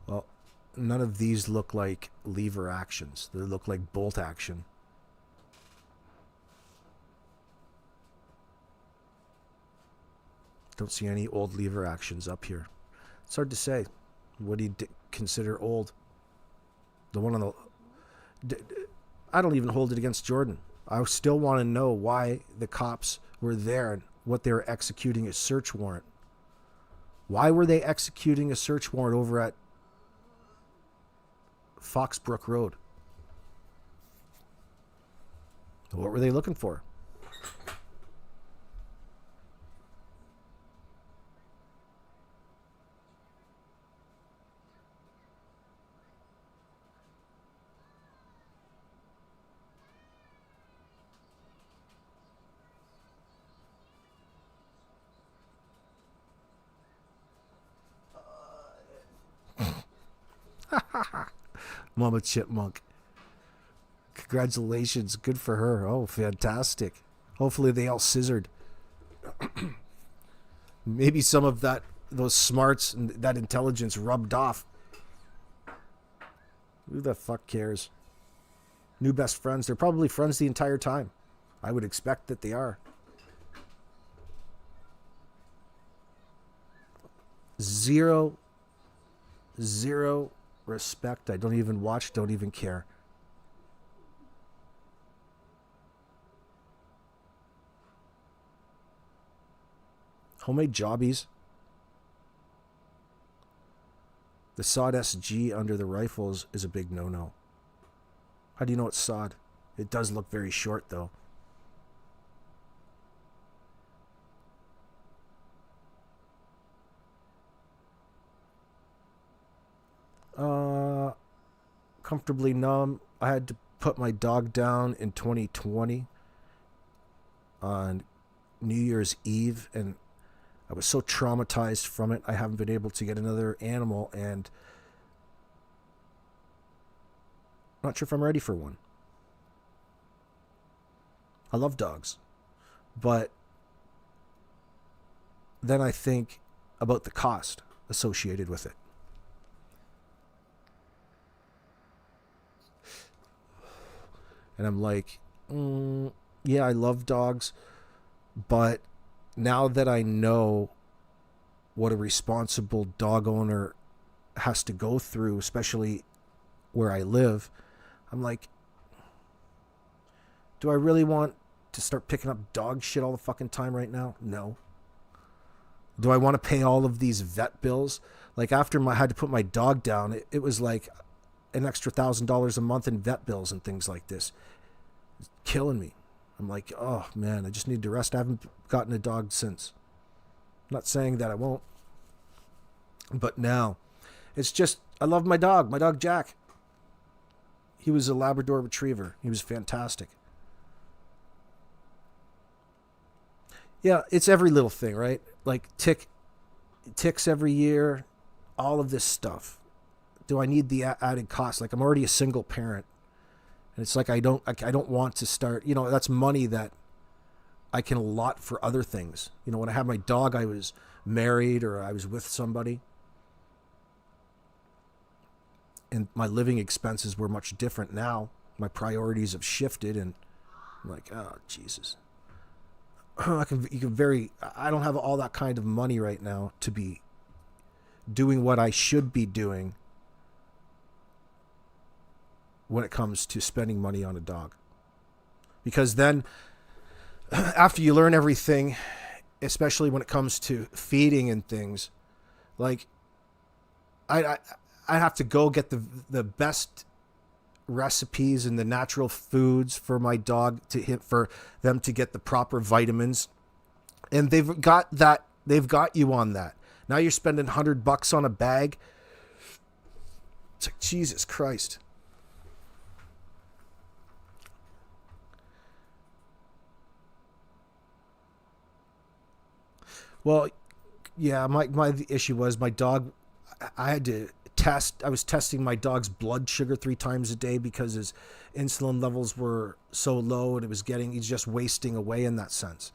Well, none of these look like lever actions. They look like bolt action. Don't see any old lever actions up here. It's hard to say. What do you consider old? The one on the... I don't even hold it against Jordan. I still want to know why the cops were there and what they were executing a search warrant. Why were they executing a search warrant over at Foxbrook Road? What were they looking for? Mama Chipmunk. Congratulations. Good for her. Oh, fantastic. Hopefully they all scissored. Maybe some of those smarts and that intelligence rubbed off. Who the fuck cares? New best friends. They're probably friends the entire time. I would expect that they are. Zero respect. I don't even watch, don't even care. Homemade jobbies. The sod SG under the rifles is a big no-no. How do you know it's sod? It does look very short, though. Comfortably numb. I had to put my dog down in 2020 on New Year's Eve, and I was so traumatized from it. I haven't been able to get another animal, and I'm not sure if I'm ready for one. I love dogs, but then I think about the cost associated with it. And I'm like, yeah, I love dogs, but now that I know what a responsible dog owner has to go through, especially where I live, I'm like, do I really want to start picking up dog shit all the fucking time right now? No. Do I want to pay all of these vet bills? Like after I had to put my dog down, it was like an extra $1,000 a month in vet bills and things like this. It's killing me. I'm like, oh man, I just need to rest. I haven't gotten a dog since. I'm not saying that I won't. But now, it's just, I love my dog Jack. He was a Labrador Retriever. He was fantastic. Yeah, it's every little thing, right? Like ticks every year, all of this stuff. Do I need the added cost? Like I'm already a single parent. And it's like I don't want to start, that's money that I can allot for other things. When I had my dog, I was married or I was with somebody. And my living expenses were much different now. My priorities have shifted, and I'm like, oh, Jesus. I don't have all that kind of money right now to be doing what I should be doing when it comes to spending money on a dog. Because then after you learn everything, especially when it comes to feeding and things, like I have to go get the best recipes and the natural foods for my dog for them to get the proper vitamins. And they've got you on that. Now you're spending $100 on a bag. It's like, Jesus Christ. Well, yeah, my issue was my dog, I had to I was testing my dog's blood sugar 3 times a day because his insulin levels were so low, and he's just wasting away in that sense.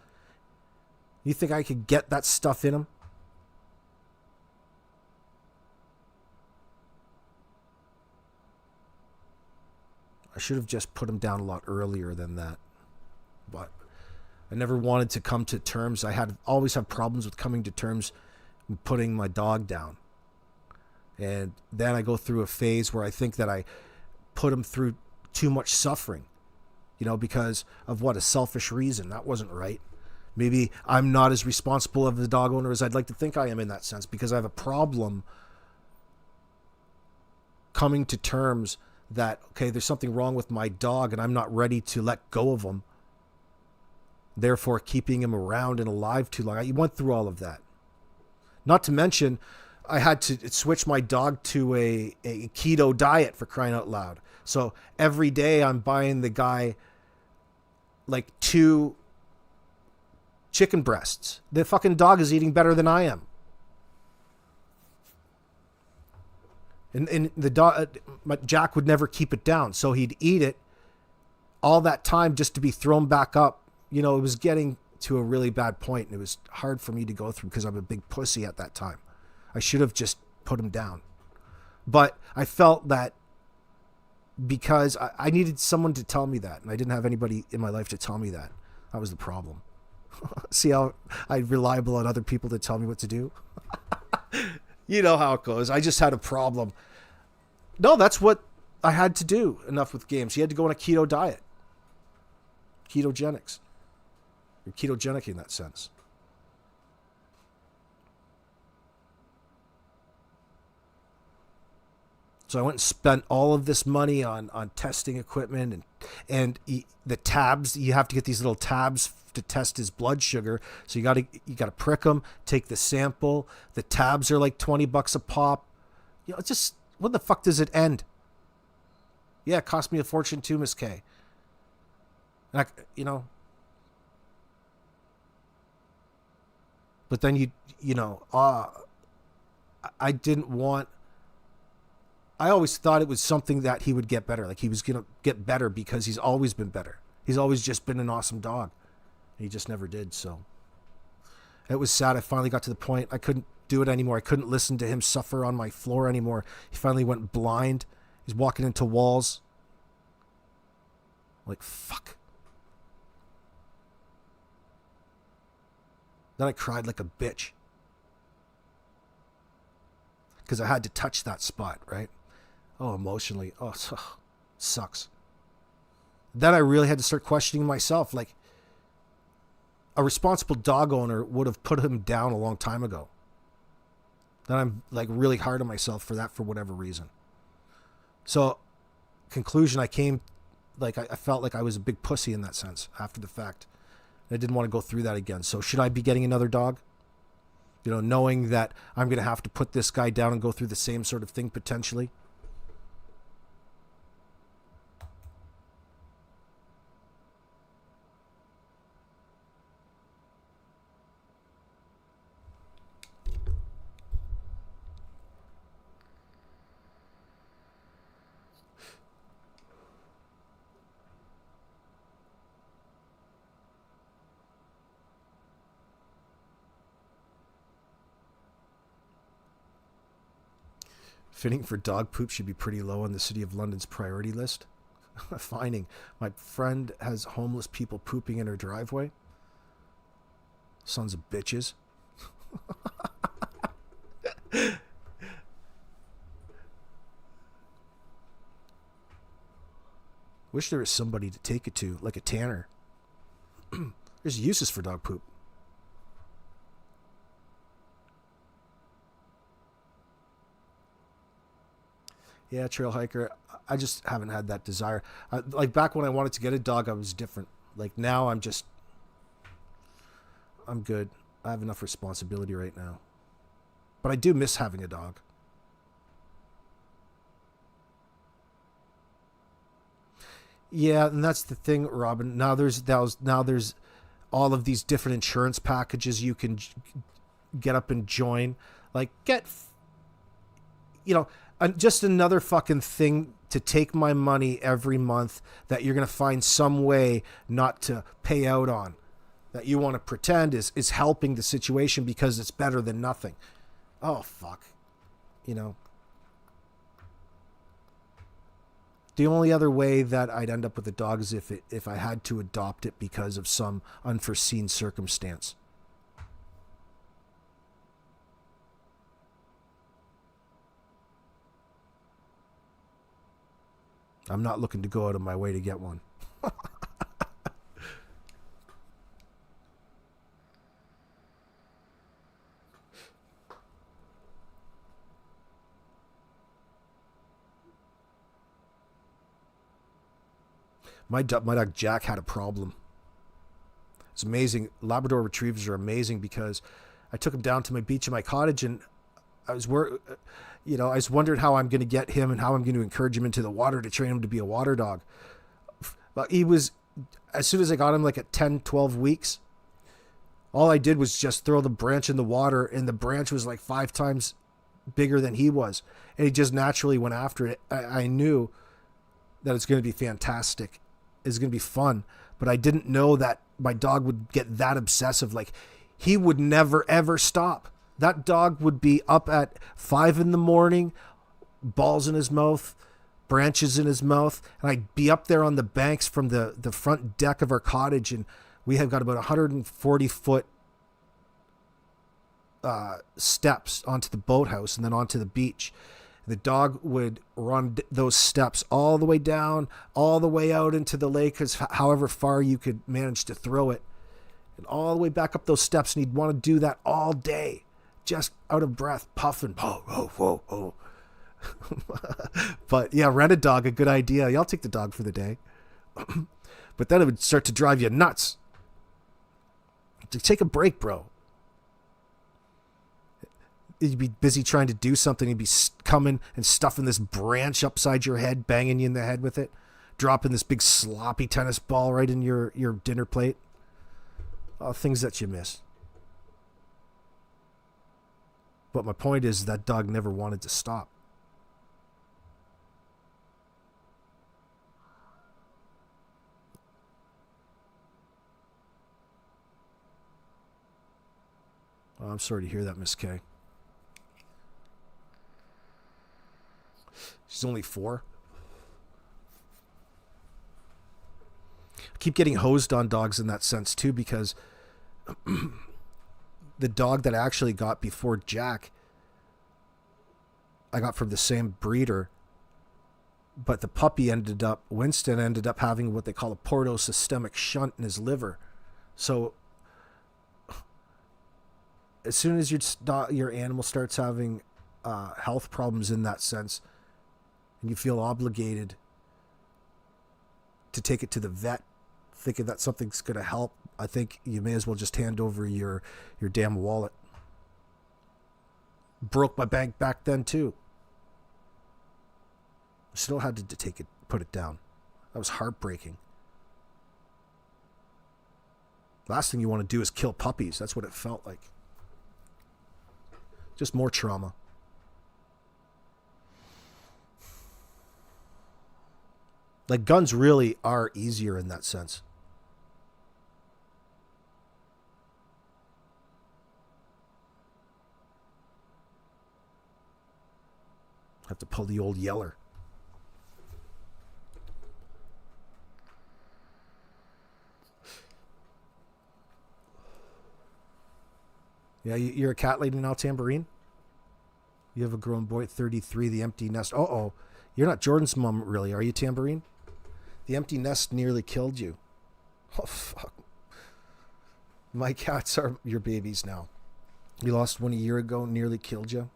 You think I could get that stuff in him? I should have just put him down a lot earlier than that. But I never wanted to come to terms. I always have problems with coming to terms and putting my dog down. And then I go through a phase where I think that I put him through too much suffering, because of a selfish reason. That wasn't right. Maybe I'm not as responsible of the dog owner as I'd like to think I am in that sense, because I have a problem coming to terms that, okay, there's something wrong with my dog and I'm not ready to let go of him. Therefore, keeping him around and alive too long. I went through all of that. Not to mention, I had to switch my dog to a keto diet, for crying out loud. So every day I'm buying the guy like 2 chicken breasts. The fucking dog is eating better than I am. And the dog, Jack would never keep it down. So he'd eat it all that time just to be thrown back up. You know, it was getting to a really bad point, and it was hard for me to go through because I'm a big pussy at that time. I should have just put him down. But I felt that because I needed someone to tell me that, and I didn't have anybody in my life to tell me that. That was the problem. See how I'm reliable on other people to tell me what to do? You know how it goes. I just had a problem. No, that's what I had to do. Enough with games. He had to go on a keto diet. Ketogenics. Or ketogenic in that sense. So I went and spent all of this money on testing equipment and the tabs. You have to get these little tabs to test his blood sugar. So you got to prick them, take the sample. The tabs are like $20 a pop. You know, it's just, when the fuck does it end? Yeah, it cost me a fortune too, Miss K. And you know. But then I didn't want. I always thought it was something that he would get better. Like he was going to get better because he's always been better. He's always just been an awesome dog. He just never did. So it was sad. I finally got to the point I couldn't do it anymore. I couldn't listen to him suffer on my floor anymore. He finally went blind. He's walking into walls. Like, fuck. Then I cried like a bitch. Because I had to touch that spot, right? Oh, emotionally. Oh, sucks. Then I really had to start questioning myself. Like, a responsible dog owner would have put him down a long time ago. Then I'm like really hard on myself for that for whatever reason. So, conclusion, I felt like I was a big pussy in that sense after the fact. I didn't want to go through that again. So should I be getting another dog? You know, knowing that I'm going to have to put this guy down and go through the same sort of thing potentially. Fitting for dog poop should be pretty low on the City of London's priority list. Finding my friend has homeless people pooping in her driveway. Sons of bitches. Wish there was somebody to take it to, like a tanner. There's uses for dog poop. Yeah, trail hiker. I just haven't had that desire. Like back when I wanted to get a dog, I was different. Like now I'm good. I have enough responsibility right now. But I do miss having a dog. Yeah, and that's the thing, Robin. Now there's all of these different insurance packages you can get up and join. Like just another fucking thing to take my money every month that you're going to find some way not to pay out on. That you want to pretend is helping the situation because it's better than nothing. Oh, fuck. You know. The only other way that I'd end up with a dog is if I had to adopt it because of some unforeseen circumstance. I'm not looking to go out of my way to get one. My dog Jack had a problem. It's amazing. Labrador retrievers are amazing because I took him down to my beach in my cottage and I was wondering how I'm going to get him and how I'm going to encourage him into the water to train him to be a water dog. But as soon as I got him like at 10, 12 weeks, all I did was just throw the branch in the water and the branch was like 5 times bigger than he was. And he just naturally went after it. I knew that it's going to be fantastic. It's going to be fun. But I didn't know that my dog would get that obsessive. Like, he would never, ever stop. That dog would be up at 5 a.m, balls in his mouth, branches in his mouth. And I'd be up there on the banks from the front deck of our cottage. And we have got about 140-foot steps onto the boathouse and then onto the beach. The dog would run those steps all the way down, all the way out into the lake, because however far you could manage to throw it, and all the way back up those steps. And he'd want to do that all day, just out of breath, puffing. Oh. But yeah, rent a dog, a good idea. Y'all take the dog for the day. But then it would start to drive you nuts. To take a break, bro. You'd be busy trying to do something. You'd be coming and stuffing this branch upside your head, banging you in the head with it, dropping this big sloppy tennis ball right in your dinner plate. All things that you miss. But my point is that dog never wanted to stop. Oh, I'm sorry to hear that, Miss K. She's only 4. I keep getting hosed on dogs in that sense too, because the dog that I actually got before Jack, I got from the same breeder, but the puppy Winston ended up having what they call a portosystemic shunt in his liver. So as soon as your animal starts having health problems in that sense, and you feel obligated to take it to the vet, thinking that something's going to help, I think you may as well just hand over your damn wallet. Broke my bank back then too. Still had to put it down. That was heartbreaking. Last thing you want to do is kill puppies. That's what it felt like. Just more trauma. Like, guns really are easier in that sense. Have to pull the old yeller. Yeah, you're a cat lady now, Tambourine? You have a grown boy at 33, the empty nest. Uh-oh. You're not Jordan's mom, really, are you, Tambourine? The empty nest nearly killed you. Oh, fuck. My cats are your babies now. You lost one a year ago, nearly killed you.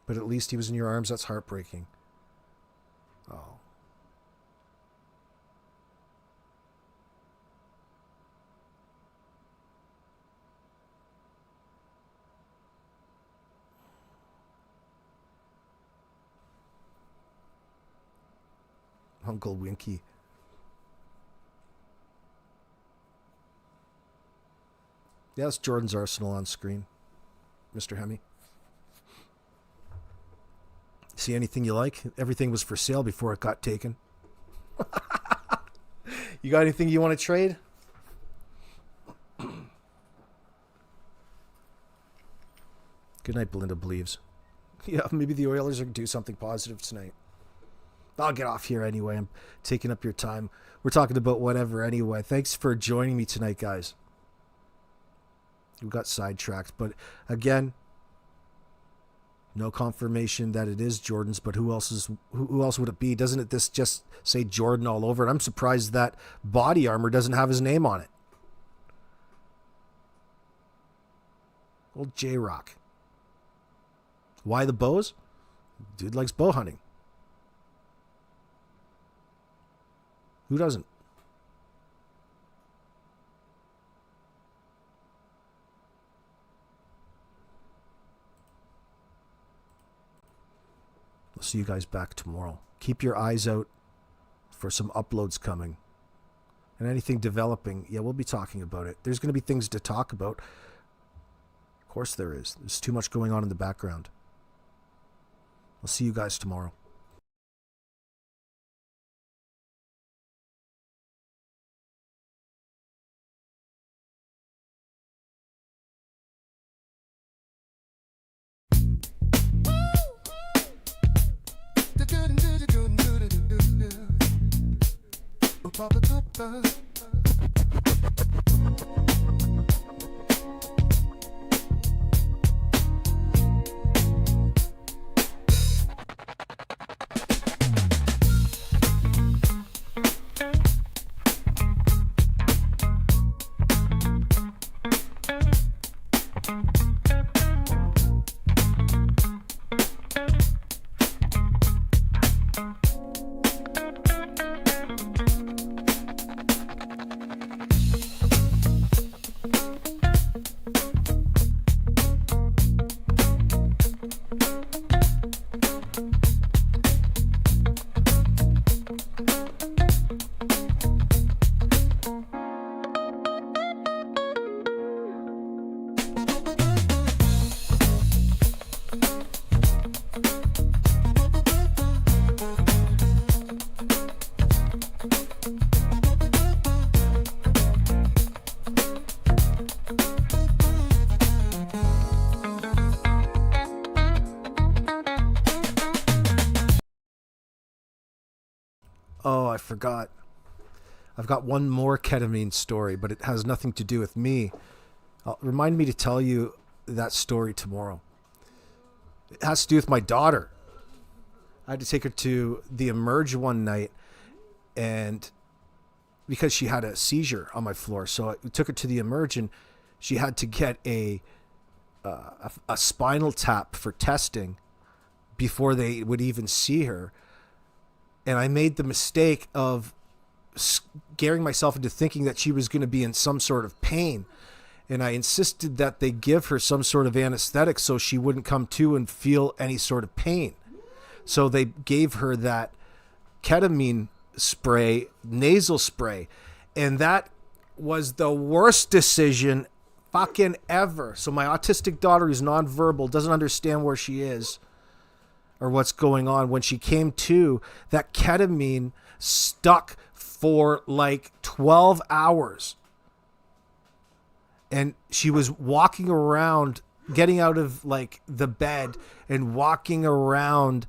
But at least he was in your arms. That's heartbreaking. Oh. Uncle Winky. Yeah, that's Jordan's arsenal on screen, Mr. Hemi. See anything you like? Everything was for sale before it got taken. You got anything you want to trade? Good night, Belinda believes. Yeah, maybe the Oilers are going to do something positive tonight. I'll get off here anyway. I'm taking up your time. We're talking about whatever anyway. Thanks for joining me tonight, guys. We got sidetracked, but again, no confirmation that it is Jordan's, but who else would it be? Doesn't it this just say Jordan all over it? I'm surprised that body armor doesn't have his name on it. Old J-Rock. Why the bows? Dude likes bow hunting. Who doesn't? I'll see you guys back tomorrow. Keep your eyes out for some uploads coming. And anything developing, yeah, we'll be talking about it. There's going to be things to talk about. Of course there is. There's too much going on in the background. I'll see you guys tomorrow. Oh, I forgot. I've got one more ketamine story, but it has nothing to do with me. Remind me to tell you that story tomorrow. It has to do with my daughter. I had to take her to the Emerge one night, and because she had a seizure on my floor, so I took her to the Emerge, and she had to get a spinal tap for testing before they would even see her. And I made the mistake of scaring myself into thinking that she was going to be in some sort of pain. And I insisted that they give her some sort of anesthetic so she wouldn't come to and feel any sort of pain. So they gave her that ketamine spray, nasal spray. And that was the worst decision fucking ever. So my autistic daughter is nonverbal, doesn't understand where she is or what's going on. When she came to, that ketamine stuck for like 12 hours. And she was walking around, getting out of like the bed and walking around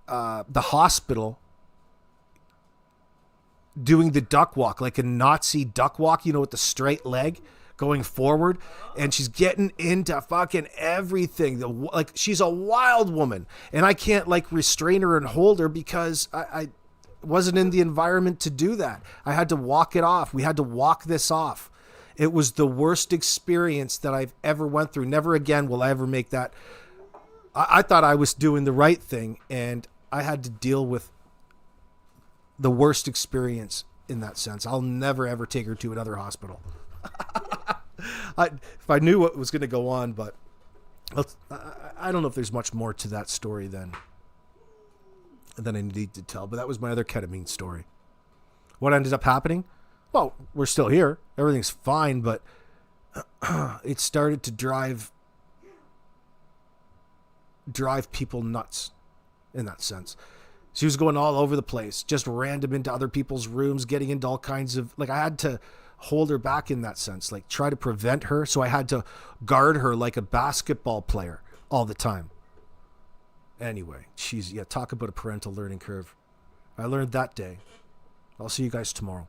the hospital, doing the duck walk, like a Nazi duck walk, you know, with the straight leg going forward. And she's getting into fucking everything. Like, she's a wild woman, and I can't like restrain her and hold her because I wasn't in the environment to do that. I had to walk it off. We had to walk this off. It was the worst experience that I've ever went through. Never again will I ever make that. I thought I was doing the right thing, and I had to deal with the worst experience in that sense. I'll never, ever take her to another hospital. If I knew what was going to go on, but I don't know if there's much more to that story than I need to tell. But that was my other ketamine story. What ended up happening? Well, we're still here. Everything's fine, but it started to drive people nuts in that sense. She was going all over the place, just random into other people's rooms, getting into all kinds of, like, I had to hold her back in that sense, like try to prevent her. So I had to guard her like a basketball player all the time. Anyway, talk about a parental learning curve. I learned that day. I'll see you guys tomorrow.